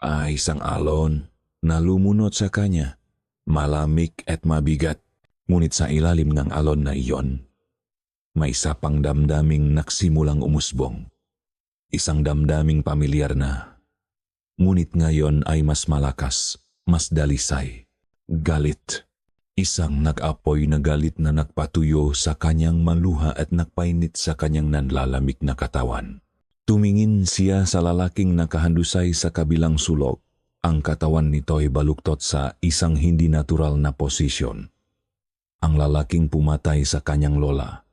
ay isang alon na lumunot sa kanya. Malamig at mabigat. Ngunit sa ilalim ng alon na iyon, may isa pang damdaming nagsimulang umusbong. Isang damdaming pamilyar na. Ngunit ngayon ay mas malakas, mas dalisay. Galit. Isang nag-apoy na galit na nagpatuyo sa kanyang maluha at nagpainit sa kanyang nanlalamig na katawan. Tumingin siya sa lalaking nakahandusay sa kabilang sulok. Ang katawan nito ay baluktot sa isang hindi natural na posisyon. Ang lalaking pumatay sa kanyang lola.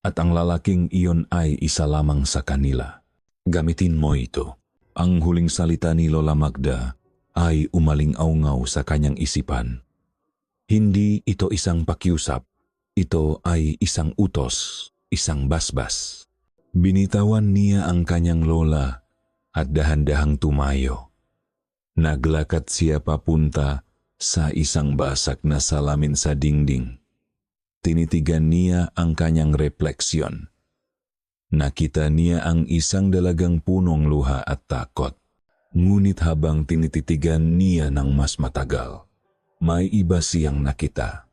At ang lalaking iyon ay isa lamang sa kanila. Gamitin mo ito. Ang huling salita ni Lola Magda ay umaling-aungaw sa kanyang isipan. Hindi ito isang pakiusap. Ito ay isang utos, isang basbas. Binitawan niya ang kanyang lola at dahan-dahang tumayo. Naglakad siya papunta sa isang basag na salamin sa dingding. Tinitigan niya ang kanyang refleksyon. Nakita niya ang isang dalagang punong luha at takot. Ngunit habang tinititigan niya ng mas matagal, may iba siyang nakita.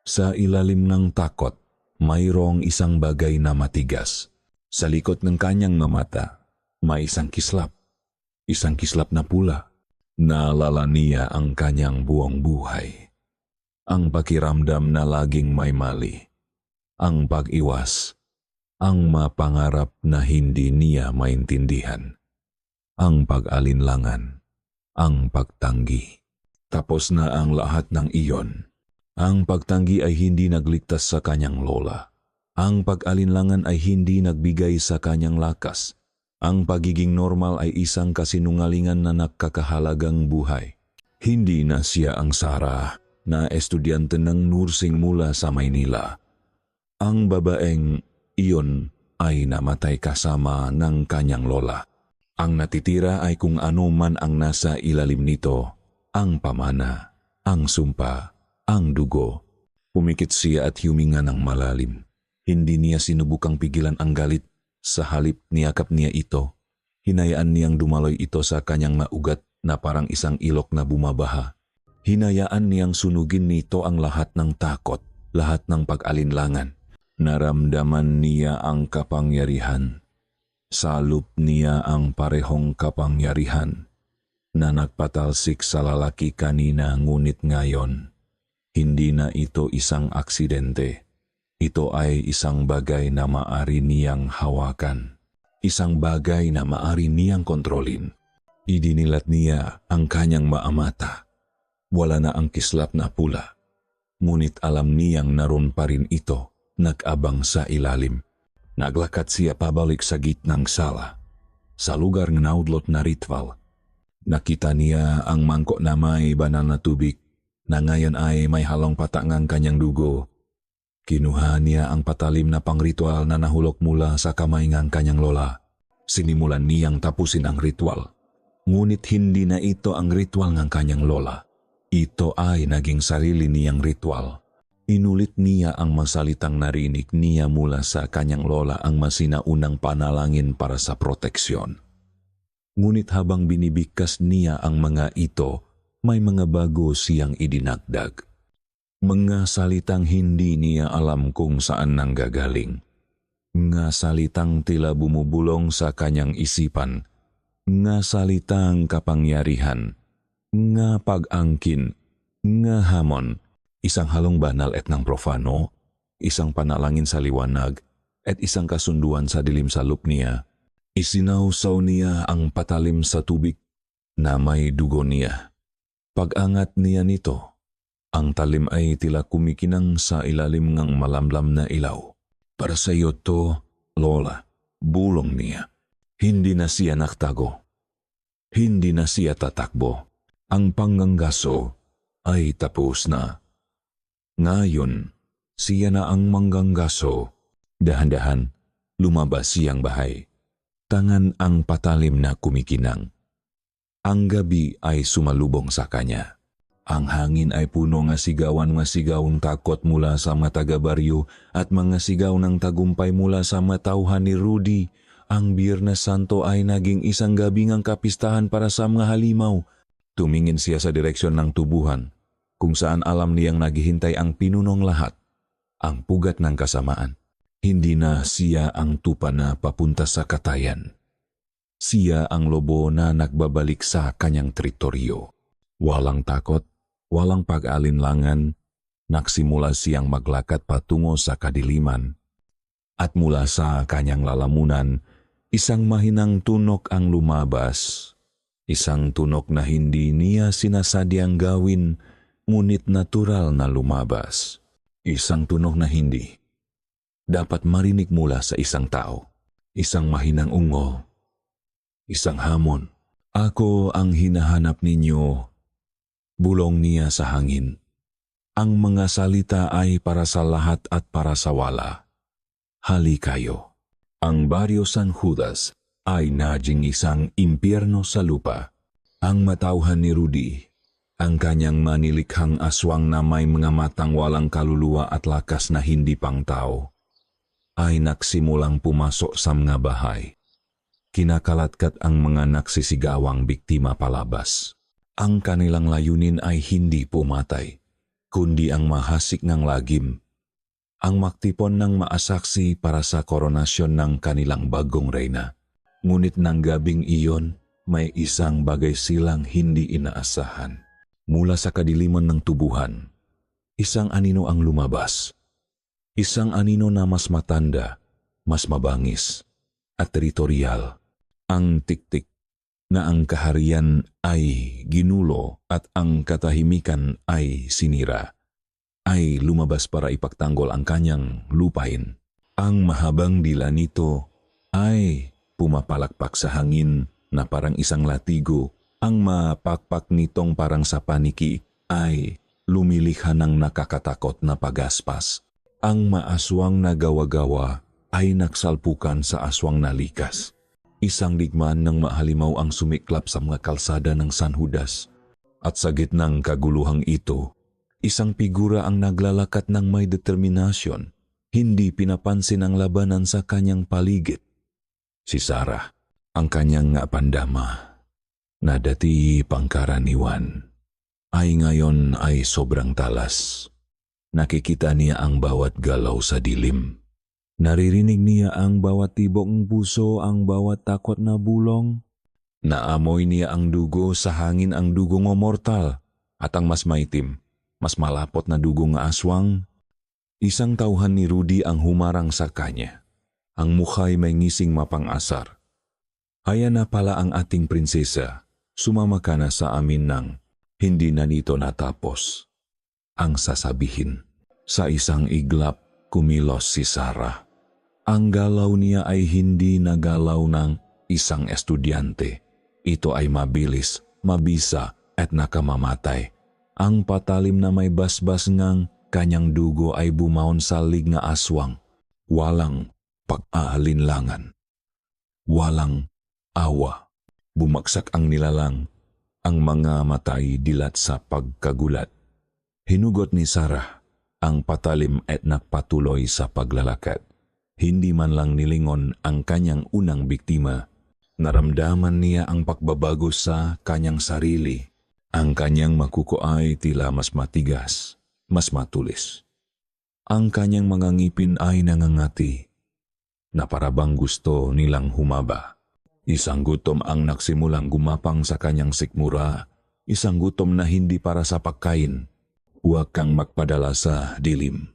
Sa ilalim ng takot, mayroong isang bagay na matigas. Sa likod ng kanyang mata, may isang kislap. Isang kislap na pula. Naalala niya ang kanyang buong buhay. Ang pakiramdam na laging may mali. Ang pag-iwas. Ang mapangarap na hindi niya maintindihan. Ang pag-alinlangan. Ang pagtanggi. Tapos na ang lahat ng iyon. Ang pagtanggi ay hindi nagligtas sa kanyang lola. Ang pag-alinlangan ay hindi nagbigay sa kanyang lakas. Ang pagiging normal ay isang kasinungalingan na nakakahalagang buhay. Hindi na siya ang Sarah na estudyante ng nursing mula sa Maynila. Ang babaeng iyon ay namatay kasama ng kanyang lola. Ang natitira ay kung ano man ang nasa ilalim nito, ang pamana, ang sumpa, ang dugo. Pumikit siya at huminga ng malalim. Hindi niya sinubukang pigilan ang galit. Sa halip niyakap niya ito. Hinayaan niyang dumaloy ito sa kanyang maugat na parang isang ilok na bumabaha. Hinayaan niyang sunugin nito ang lahat ng takot, lahat ng pag-alinlangan. Naramdaman niya ang kapangyarihan. Salop niya ang parehong kapangyarihan na nagpatalsik sa lalaki kanina ngunit ngayon. Hindi na ito isang aksidente. Ito ay isang bagay na maari niyang hawakan. Isang bagay na maari niyang kontrolin. Idinilat niya ang kanyang maamata. Wala na ang kislap na pula. Ngunit alam niyang naroon pa rin ito. Nag-abang sa ilalim. Naglakad siya pabalik sa gitnang sala. Sa lugar ng naudlot na ritual. Nakita niya ang mangkok na may banal na tubig na ngayon ay may halong patangang kanyang dugo. Kinuha niya ang patalim na pangritual na nahulog mula sa kamay ng kanyang lola. Sinimulan niyang tapusin ang ritual. Ngunit hindi na ito ang ritual ng kanyang lola. Ito ay naging sarili niyang ritual. Inulit niya ang masalitang narinig niya mula sa kanyang lola ang masinaunang panalangin para sa proteksyon. Ngunit habang binibigkas niya ang mga ito, may mga bago siyang idinagdag. Mga salitang hindi niya alam kung saan nanggagaling. Nga salitang tila bumubulong sa kanyang isipan. Nga salitang kapangyarihan. Nga pag-angkin. Nga hamon. Isang halong banal at ng profano, isang panalangin sa liwanag, at isang kasunduan sa dilim sa loop niya. Isinausaw niya ang patalim sa tubig na may dugo niya. Pag-angat niya nito, ang talim ay tila kumikinang sa ilalim ng malamlam na ilaw. Para sa iyo to, Lola, bulong niya. Hindi na siya naktago. Hindi na siya tatakbo. Ang panganggaso ay tapos na. Ngayon, siya na ang mangganggaso. Dahan-dahan, lumabas siyang bahay. Tangan ang patalim na kumikinang. Ang gabi ay sumalubong sa kanya. Ang hangin ay puno nga sigawan nga sigawang takot mula sa mga taga-baryo at mga sigaw ng tagumpay mula sa matauhan ni Rudy. Ang Biyernes Santo ay naging isang gabi ngang kapistahan para sa mga halimaw. Tumingin siya sa direksyon ng tubuhan, kung saan alam niyang naghihintay ang pinunong lahat, ang pugat ng kasamaan. Hindi na siya ang tupa na papunta sa katayan. Siya ang lobo na nagbabalik sa kanyang teritoryo. Walang takot, walang pag-alinlangan, nagsimula siyang maglakad patungo sa kadiliman. At mula sa kanyang lalamunan, isang mahinang tunok ang lumabas. Isang tunok na hindi niya sinasadyang gawin, ngunit natural na lumabas. Isang tunok na hindi dapat marinig mula sa isang tao. Isang mahinang ungol. Isang hamon. Ako ang hinahanap ninyo. Bulong niya sa hangin. Ang mga salita ay para sa lahat at para sa wala. Hali kayo. Ang baryo San Judas ay naging isang impyerno sa lupa. Ang matauhan ni Rudy, ang kanyang manilikhang aswang na may mga matang walang kaluluwa at lakas na hindi pang tao, ay nagsimulang pumasok sa mga bahay. Kinakalatkat ang mga nagsisigawang biktima palabas. Ang kanilang layunin ay hindi pumatay, kundi ang mahasik ng lagim, ang maktipon ng maasaksi para sa koronasyon ng kanilang bagong reyna. Ngunit ng gabing iyon, may isang bagay silang hindi inaasahan. Mula sa kadiliman ng tubuhan, isang anino ang lumabas. Isang anino na mas matanda, mas mabangis, at teritorial. Ang tiktik na ang kaharian ay ginulo at ang katahimikan ay sinira, ay lumabas para ipagtanggol ang kanyang lupain. Ang mahabang dila nito ay pumapalakpak sa hangin na parang isang latigo. Ang mapakpak nitong parang sa paniki ay lumilikha ng nakakatakot na pagaspas. Ang maaswang na gawa-gawa ay nagsalpukan sa aswang na likas. Isang digmaan ng mahalimaw ang sumiklap sa mga kalsada ng San Judas. At sa gitnang kaguluhang ito, isang figura ang naglalakat ng may determinasyon. Hindi pinapansin ang labanan sa kanyang paligid. Si Sarah, ang kanyang pandama, na dati pangkaraniwan, ay ngayon ay sobrang talas. Nakikita niya ang bawat galaw sa dilim. Naririnig niya ang bawat tibok ng puso, ang bawat takot na bulong. Naamoy niya ang dugo sa hangin, ang dugo ng mortal, at ang mas maitim, mas malapot na dugo ng aswang. Isang tauhan ni Rudy ang humarang sa kanya. Ang mukha'y may ngising mapang-asar. Ayan na pala ang ating prinsesa. Sumama ka na sa amin nang hindi na nito natapos. Ang sasabihin. Sa isang iglap, kumilos si Sarah. Ang galaw niya ay hindi na galaw ng isang estudyante. Ito ay mabilis, mabisa at nakamamatay. Ang patalim na may basbas ngang kanyang dugo ay bumaon sa lig na aswang. Walang pag-aalinlangan. Walang awa. Bumagsak ang nilalang. Ang mga matay dilat sa pagkagulat. Hinugot ni Sarah ang patalim at nagpatuloy sa paglalakad. Hindi man lang nilingon ang kanyang unang biktima. Naramdaman niya ang pagbabago sa kanyang sarili. Ang kanyang makuko ay tila mas matigas, mas matulis. Ang kanyang mga ngipin ay nangangati, na parabang gusto nilang humaba. Isang gutom ang nagsimulang gumapang sa kanyang sikmura, isang gutom na hindi para sa pagkain. Huwag kang magpadala sa dilim.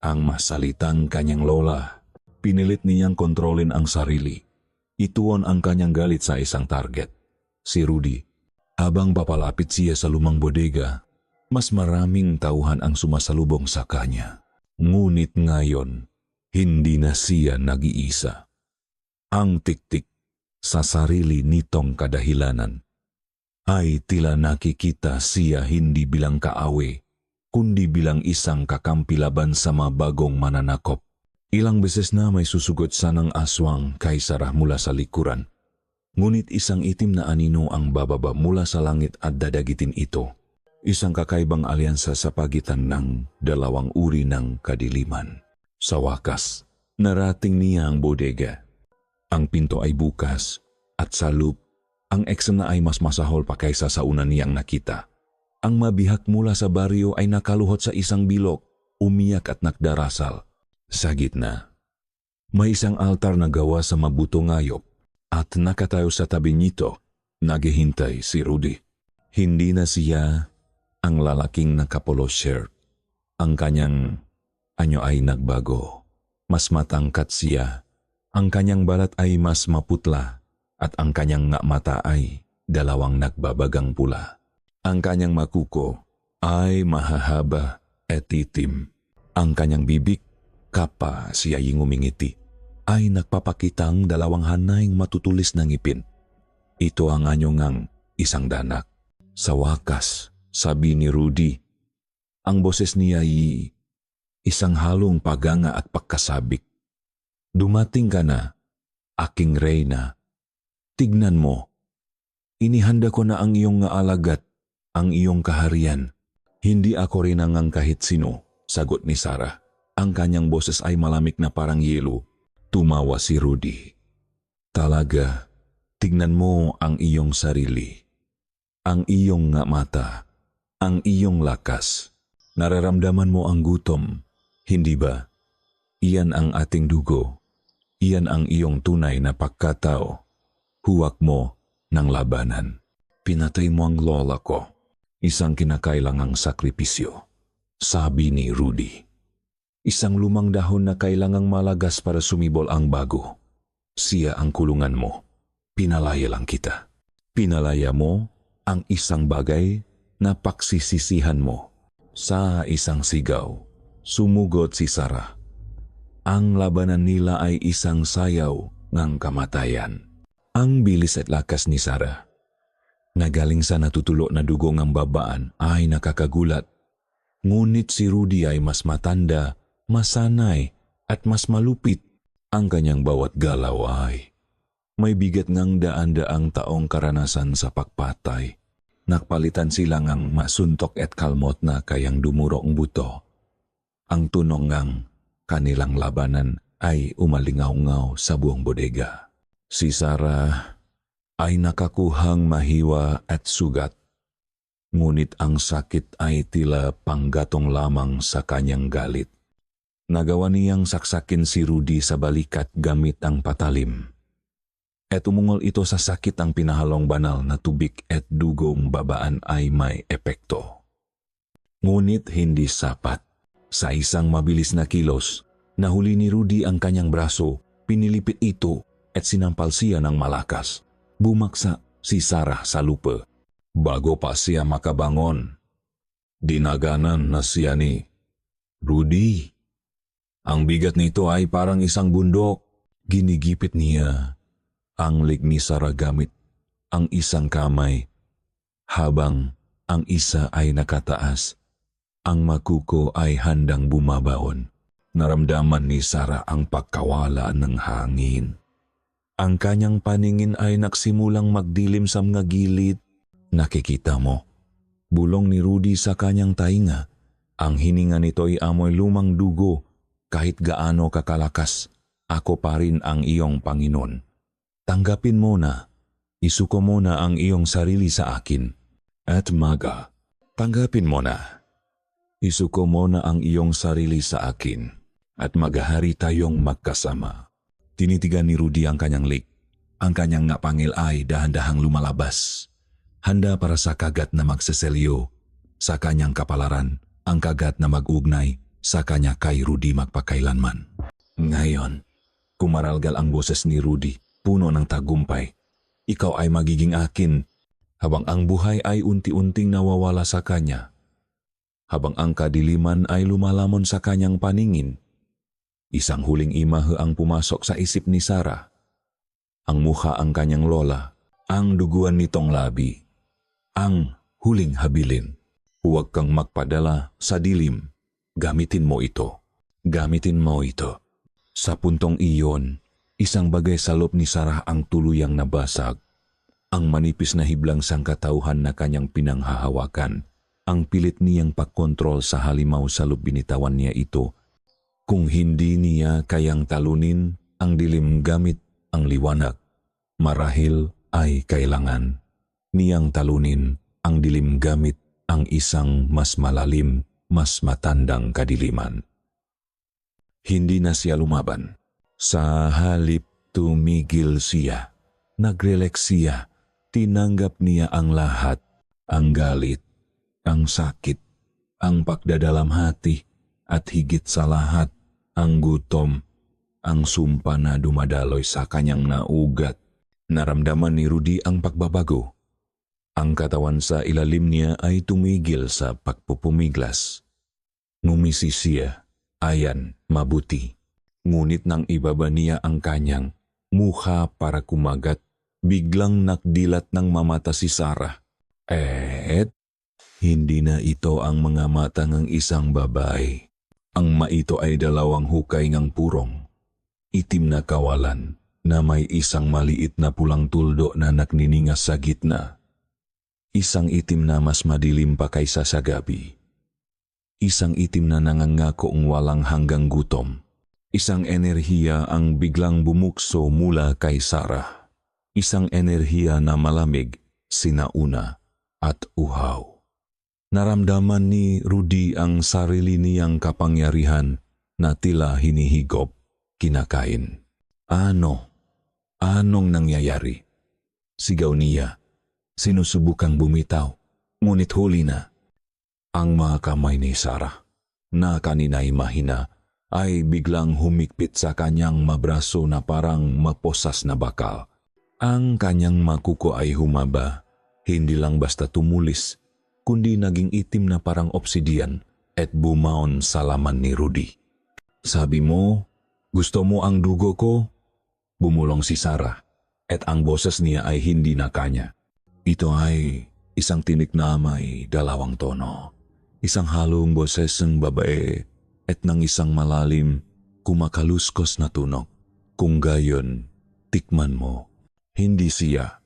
Ang masalitang kanyang lola, pinilit niyang kontrolin ang sarili. Ituon ang kanyang galit sa isang target, si Rudy. Habang papalapit siya sa lumang bodega, mas maraming tauhan ang sumasalubong sa kanya. Ngunit ngayon, hindi na siya nag-iisa. Ang tiktik sa sarili nitong kadahilanan ay tila nakikita siya hindi bilang kaawi, kundi bilang isang kakampi laban sa mga bagong mananakop. Ilang beses na may susugot sa ng aswang kay Sarah mula sa likuran. Ngunit isang itim na anino ang bababa mula sa langit at dadagitin ito. Isang kakaibang alyansa sa pagitan ng dalawang uri ng kadiliman. Sa wakas, narating niya ang bodega. Ang pinto ay bukas at sa loob, ang eksena ay mas masahol pa kaysa sa una niyang nakita. Ang mabihak mula sa baryo ay nakaluhot sa isang bilog, umiyak at nagdarasal. Sa gitna, may isang altar na gawa sa mabutong ngayop at nakatayo sa tabi nito, naghihintay si Rudy. Hindi na siya ang lalaking nakapolo shirt. Ang kanyang anyo ay nagbago. Mas matangkat siya. Ang kanyang balat ay mas maputla at ang kanyang mata ay dalawang nagbabagang pula. Ang kanyang makuko ay mahahaba at itim. Ang kanyang bibig, kapa siya ngumingiti, ay nagpapakitang dalawang hanayng matutulis na ngipin. Ito ang anyo ngang isang danak. Sa wakas, sabi ni Rudy, ang boses niya ay isang halong paganga at pagkasabik. Dumating ka na, aking reyna. Tignan mo, inihanda ko na ang iyong alagat, ang iyong kaharian. Hindi ako rin ang kahit sino, sagot ni Sarah. Ang kanyang boses ay malamig na parang yelo. Tumawa si Rudy. Talaga, tignan mo ang iyong sarili. Ang iyong mata, ang iyong lakas. Nararamdaman mo ang gutom, hindi ba? Iyan ang ating dugo. Iyan ang iyong tunay na pagkatao. Huwag mo ng labanan. Pinatay mo ang lola ko. Isang kinakailangang sakripisyo, sabi ni Rudy. Isang lumang dahon na kailangang malagas para sumibol ang bago. Siya ang kulungan mo. Pinalaya lang kita. Pinalaya mo ang isang bagay na pagsisisihan mo. Sa isang sigaw, sumugot si Sarah. Ang labanan nila ay isang sayaw ng kamatayan. Ang bilis at lakas ni Sarah, na galing sa natutulo na dugong ang babaan, ay nakakagulat. Ngunit si Rudy ay mas matanda, masanay at mas malupit. Ang kanyang bawat galaw ay may bigat ngang daan-daang taong karanasan sa pagpatay. Nakpalitan sila ngang masuntok at kalmot na kayang dumuro ang buto. Ang tunong ngang kanilang labanan ay umalingaw-ngaw sa buong bodega. Si Sarah ay nakakuhang mahiwa at sugat. Ngunit ang sakit ay tila panggatong lamang sa kanyang galit. Nagawa niyang saksakin si Rudy sa balikat gamit ang patalim. At umungol ito sa sakit. Ang pinahalong banal na tubig at dugong babaan ay may epekto. Ngunit hindi sapat. Sa isang mabilis na kilos, nahuli ni Rudy ang kanyang braso, pinilipit ito at sinampal siya ng malakas. Bumaksa si Sarah sa lupa. Bago pa siya makabangon, dinaganan na siya ni Rudy. Ang bigat nito ay parang isang bundok. Ginigipit niya ang leg ni Sarah gamit ang isang kamay, habang ang isa ay nakataas. Ang makuko ay handang bumabaon. Naramdaman ni Sarah ang pagkawala ng hangin. Ang kanyang paningin ay nagsimulang magdilim sa mga gilid. Nakikita mo, bulong ni Rudy sa kanyang tainga. Ang hininga nito ay amoy lumang dugo. Kahit gaano kakalakas, ako pa rin ang iyong Panginoon. Tanggapin mo na, isuko mo na ang iyong sarili sa akin. At maga, tanggapin mo na. Isuko mo na ang iyong sarili sa akin. At maghahari tayong magkasama. Tinitigan ni Rudy ang kanyang leg. Ang kanyang ngapangil ay dahan-dahang lumalabas. Handa para sa kagat na magseselyo sa kanyang kapalaran, ang kagat na mag-ugnay sa kanya kay Rudy magpakailanman. Ngayon, kumaralgal ang boses ni Rudy. puno ng tagumpay. Ikaw ay magiging akin habang ang buhay ay unti-unting nawawala sa kanya. Habang ang kadiliman ay lumalamon sa kanyang paningin, isang huling imahe ang pumasok sa isip ni Sarah. Ang mukha ang kanyang lola, ang duguan nitong labi, ang huling habilin. Huwag kang magpadala sa dilim. Gamitin mo ito. Gamitin mo ito. Sa puntong iyon, isang bagay sa loob ni Sarah ang tuluyang nabasag. Ang manipis na hiblang sangkatauhan na kanyang pinanghahawakan. Ang pilit niyang pagkontrol sa halimaw sa loob, binitawan niya ito. Kung hindi niya kayang talunin ang dilim gamit ang liwanag, marahil ay kailangan niyang talunin ang dilim gamit ang isang mas malalim, mas matandang kadiliman. Hindi na siya lumaban. Sa halip tumigil siya. Nagrelax siya. Tinanggap niya ang lahat. Ang galit, ang sakit, ang pagdadalam hati, at higit sa lahat, ang gutom, ang sumpa na dumadaloy sa kanyang naugat. Naramdaman ni Rudy ang pagbabago. Ang katawan sa ilalim niya ay tumigil sa pagpupumiglas. Ngumisi siya. Ayan, mabuti. Ngunit nang ibaba niya ang kanyang mukha para kumagat, biglang nakdilat ng mamata si Sarah. Hindi na ito ang mga mata ng isang babae. Ang maito ay dalawang hukay ng purong. Itim na kawalan na may isang maliit na pulang tuldo na nagniningas sa gitna. Isang itim na mas madilim pa kaysa sa gabi. Isang itim na nangangakong walang hanggang gutom. Isang enerhiya ang biglang bumukso mula kay Sarah. Isang enerhiya na malamig, sinauna at uhaw. Naramdaman ni Rudy ang sarili niyang kapangyarihan na tila hinihigop, kinakain. Anong nangyayari? Sigaw niya. Sinusubukang bumitaw, ngunit huli na. Ang mga kamay ni Sarah, na kanina'y mahina, ay biglang humigpit sa kanyang mabraso na parang maposas na bakal. Ang kanyang makuko ay humaba, hindi lang basta tumulis, kundi naging itim na parang obsidian at bumaon sa laman ni Rudy. Sabi mo, gusto mo ang dugo ko? Bumulong si Sarah, at ang boses niya ay hindi na kanya. Ito ay isang tinik na may dalawang tono. Isang halong boses ng babae at ng isang malalim, kumakaluskos na tunog. Kung gayon, tikman mo. Hindi siya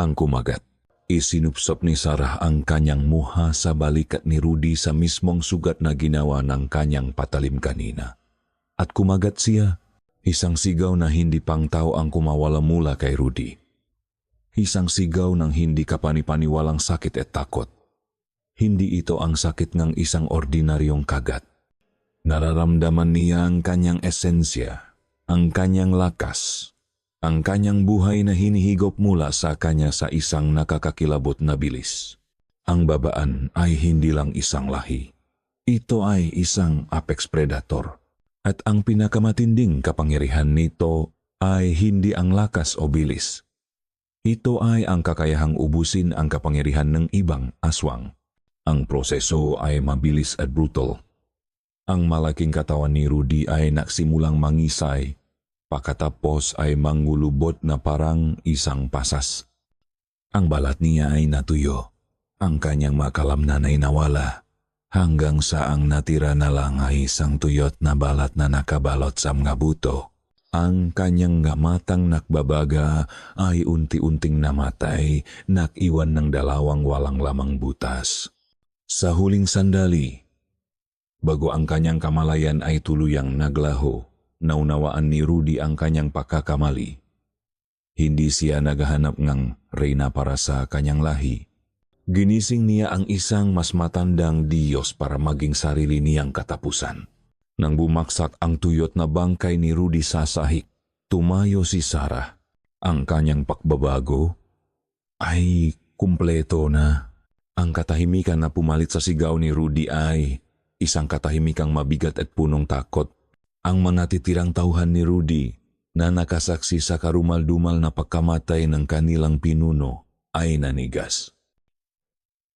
ang kumagat. Isinupsop ni Sarah ang kanyang muha sa balikat ni Rudy sa mismong sugat na ginawa ng kanyang patalim kanina. At kumagat siya, isang sigaw na hindi pang tao ang kumawala mula kay Rudy. Isang sigaw ng hindi kapanipaniwalang sakit at takot. Hindi ito ang sakit ng isang ordinaryong kagat. Nararamdaman niya ang kanyang esensya, ang kanyang lakas, ang kanyang buhay na hinihigop mula sa kanya sa isang nakakakilabot na bilis. Ang babaan ay hindi lang isang lahi. Ito ay isang apex predator. At ang pinakamatinding kapangyarihan nito ay hindi ang lakas o bilis. Ito ay ang kakayahang ubusin ang kapangyarihan ng ibang aswang. Ang proseso ay mabilis at brutal. Ang malaking katawan ni Rudy ay nagsimulang mangisay, pagkatapos ay mangulubot na parang isang pasas. Ang balat niya ay natuyo, ang kanyang makalamnan ay nawala, hanggang sa ang natira na lang ay isang tuyot na balat na nakabalot sa mga buto. Ang kanyang gamatang nakbabaga ay unti-unting namatay, nakiwan ng dalawang walang lamang butas. Sa huling sandali, bago ang kanyang kamalayan ay tuluyang naglaho, naunawaan ni Rudy ang kanyang pagkakamali. Hindi siya naghahanap ng reyna para sa kanyang lahi. Ginising niya ang isang mas matandang Diyos para maging sarili niyang katapusan. Nang bumaksak ang tuyot na bangkay ni Rudy sa sahig, tumayo si Sarah. Ang kanyang pagbabago ay kumpleto na. Ang katahimikan na pumalit sa sigaw ni Rudy ay isang katahimikang mabigat at punong takot. Ang mga natitirang tauhan ni Rudy na nakasaksi sa karumal-dumal na pagkamatay ng kanilang pinuno ay nanigas.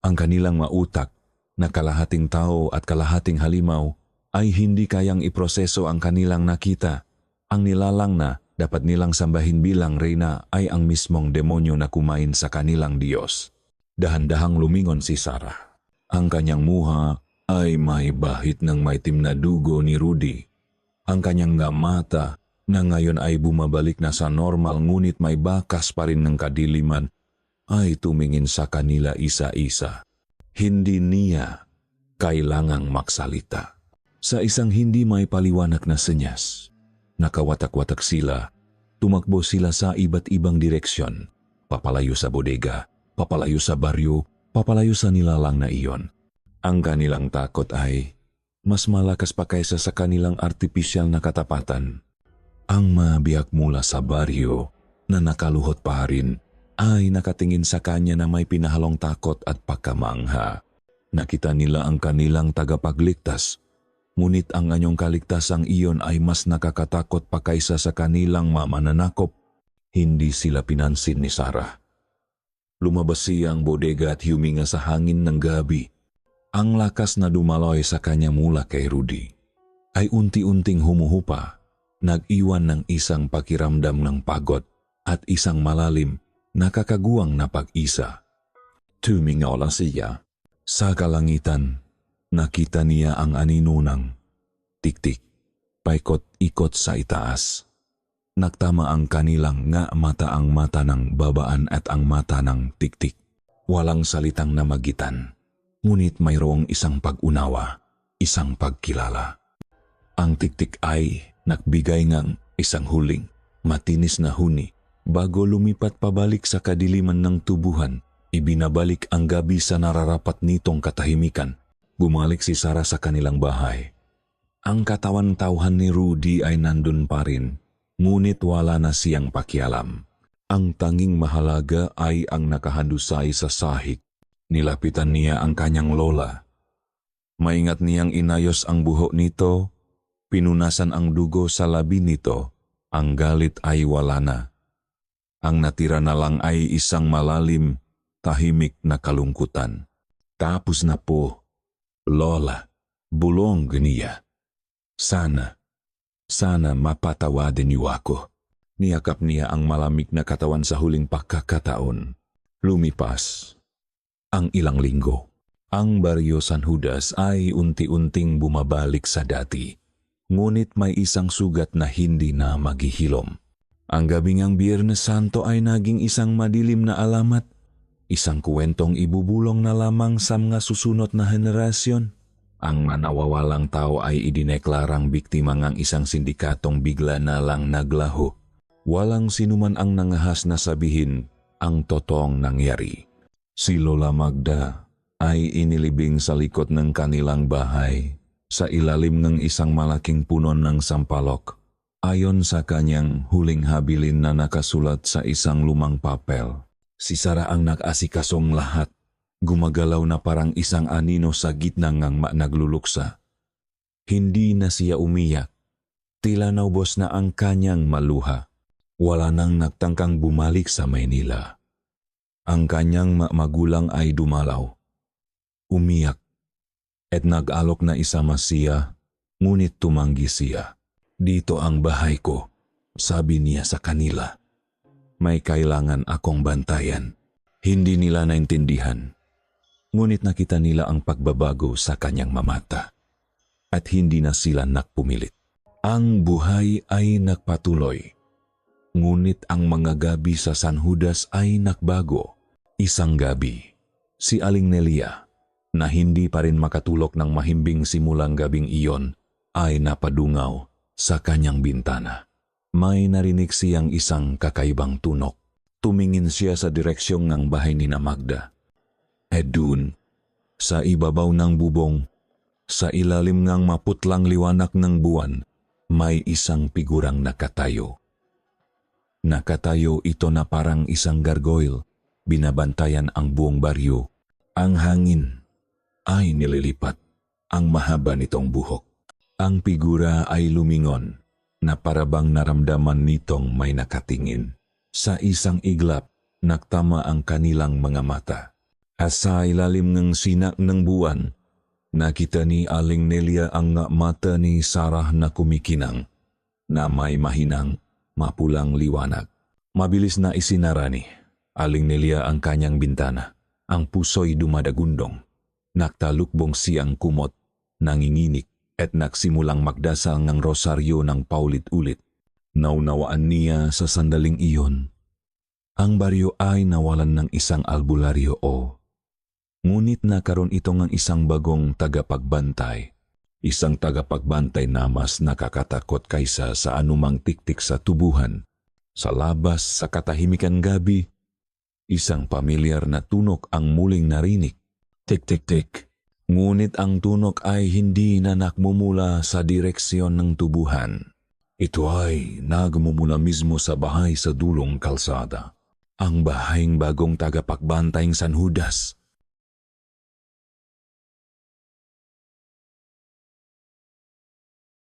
Ang kanilang mautak na kalahating tao at kalahating halimaw ay hindi kayang iproseso ang kanilang nakita. Ang nilalang na dapat nilang sambahin bilang reyna ay ang mismong demonyo na kumain sa kanilang Diyos. Dahan-dahang lumingon si Sarah. Ang kanyang muha ay may bahit ng maitim na dugo ni Rudy. Ang kanyang mata na ngayon ay bumabalik na sa normal ngunit may bakas pa rin ng kadiliman ay tumingin sa kanila isa-isa. Hindi niya kailangang magsalita. Sa isang hindi may paliwanag na senyas, nakawatak-watak sila, tumakbo sila sa iba't ibang direksyon, papalayo sa bodega, papalayo sa baryo, papalayo sa nilalang na iyon. Ang kanilang takot ay mas malakas pa kaysa sa kanilang artipisyal na katapatan. Ang mabiyak mula sa baryo na nakaluhot pa rin ay nakatingin sa kanya na may pinahalong takot at pagkamangha. Nakita nila ang kanilang tagapagligtas, ngunit ang anyong kaligtasang iyon ay mas nakakatakot pa kaysa sa kanilang mamananakop. Hindi sila pinansin ni Sarah. Lumabas siyang bodega at huminga sa hangin ng gabi. Ang lakas na dumaloy sa kanya mula kay Rudy ay unti-unting humuhupa. Nag-iwan ng isang pakiramdam ng pagod at isang malalim, nakakaguwang na pag-isa. Tumingaw siya. Sa kalangitan, nakita niya ang aninunang tik-tik, paikot-ikot sa itaas. Nagtama ang kanilang nga mata ang mata ng babaan at ang mata ng tik-tik. Walang salitang namagitan, ngunit mayroong isang pag-unawa, isang pagkilala. Ang tik-tik ay nagbigay ng isang huling, matinis na huni bago lumipat pabalik sa kadiliman ng tubuhan. Ibinabalik ang gabi sa nararapat nitong katahimikan. Bumalik si Sarah sa kanilang bahay. Ang katawan-tauhan ni Rudy ay nandun pa rin, ngunit wala na siyang pakialam. Ang tanging mahalaga ay ang nakahandusay sa sahig. Nilapitan niya ang kanyang lola. Maingat niyang inayos ang buhok nito. Pinunasan ang dugo sa labi nito, ang galit ay wala na. Ang natira na lang ay isang malalim, tahimik na kalungkutan. Tapos na po, Lola, bulong niya. Sana mapatawarin niyo ako. Niyakap niya ang malamig na katawan sa huling pagkakataon. Lumipas ang ilang linggo. Ang baryo San Judas ay unti-unting bumabalik sa dati. Ngunit may isang sugat na hindi na maghihilom. Ang gabing ang Biyernes Santo ay naging isang madilim na alamat, isang kwentong ibubulong na lamang sa mga susunod na henerasyon. Ang nawawalang tao ay idineklarang biktima ng isang sindikatong bigla na lang naglaho. Walang sinuman ang nangahas na sabihin ang totoong nangyari. Si Lola Magda ay inilibing sa likod ng kanilang bahay, sa ilalim ng isang malaking puno ng sampalok, ayon sa kanyang huling habilin na nakasulat sa isang lumang papel. Si Sarah ang nag-asikasong lahat, gumagalaw na parang isang anino sa gitna ng nagluluksa. Hindi na siya umiyak, tila naubos na ang kanyang maluha. Wala nang nagtangkang bumalik sa Maynila. Ang kanyang magulang ay dumalaw, umiyak, at nag-alok na isama siya, ngunit tumanggi siya. Dito ang bahay ko, sabi niya sa kanila. May kailangan akong bantayan. Hindi nila naintindihan. Ngunit nakita nila ang pagbabago sa kanyang mamata. At hindi na sila nakpumilit. Ang buhay ay nagpatuloy. Ngunit ang mga gabi sa San Judas ay nakbago. Isang gabi, si Aling Nelia, na hindi pa rin makatulog ng mahimbing simulang gabing iyon, ay napadungaw sa kanyang bintana. May narinig siyang isang kakaibang tunok. Tumingin siya sa direksyon ng bahay ni Magda. Dun, sa ibabaw ng bubong, sa ilalim ng maputlang liwanag ng buwan, may isang figurang nakatayo. Nakatayo ito na parang isang gargoyle, binabantayan ang buong baryo. Ang hangin ay nililipat ang mahaba nitong buhok. Ang figura ay lumingon, na parabang naramdaman nitong may nakatingin. Sa isang iglap, naktama ang kanilang mga mata. Sa ilalim ng sinak ng buwan, nakita ni Aling Nelia ang mata ni Sarah na kumikinang, na may mahinang, mapulang liwanag. Mabilis na isinara ni Aling Nelia ang kanyang bintana. Ang puso'y dumadagundong. Naktalukbong siyang kumot, nanginginig at nagsimulang magdasal ng rosaryo ng paulit-ulit. Naunawaan niya sa sandaling iyon. Ang baryo ay nawalan ng isang albularyo ngunit nakaroon ito ng isang bagong tagapagbantay. Isang tagapagbantay na mas nakakatakot kaysa sa anumang tiktik sa tubuhan. Sa labas sa katahimikan gabi, isang pamilyar na tunog ang muling narinig. Tik-tik-tik. Ngunit ang tunog ay hindi na nakmumula sa direksyon ng tubuhan. Ito ay nagmumula mismo sa bahay sa dulong kalsada. Ang bahayng bagong tagapagbantayng San Judas.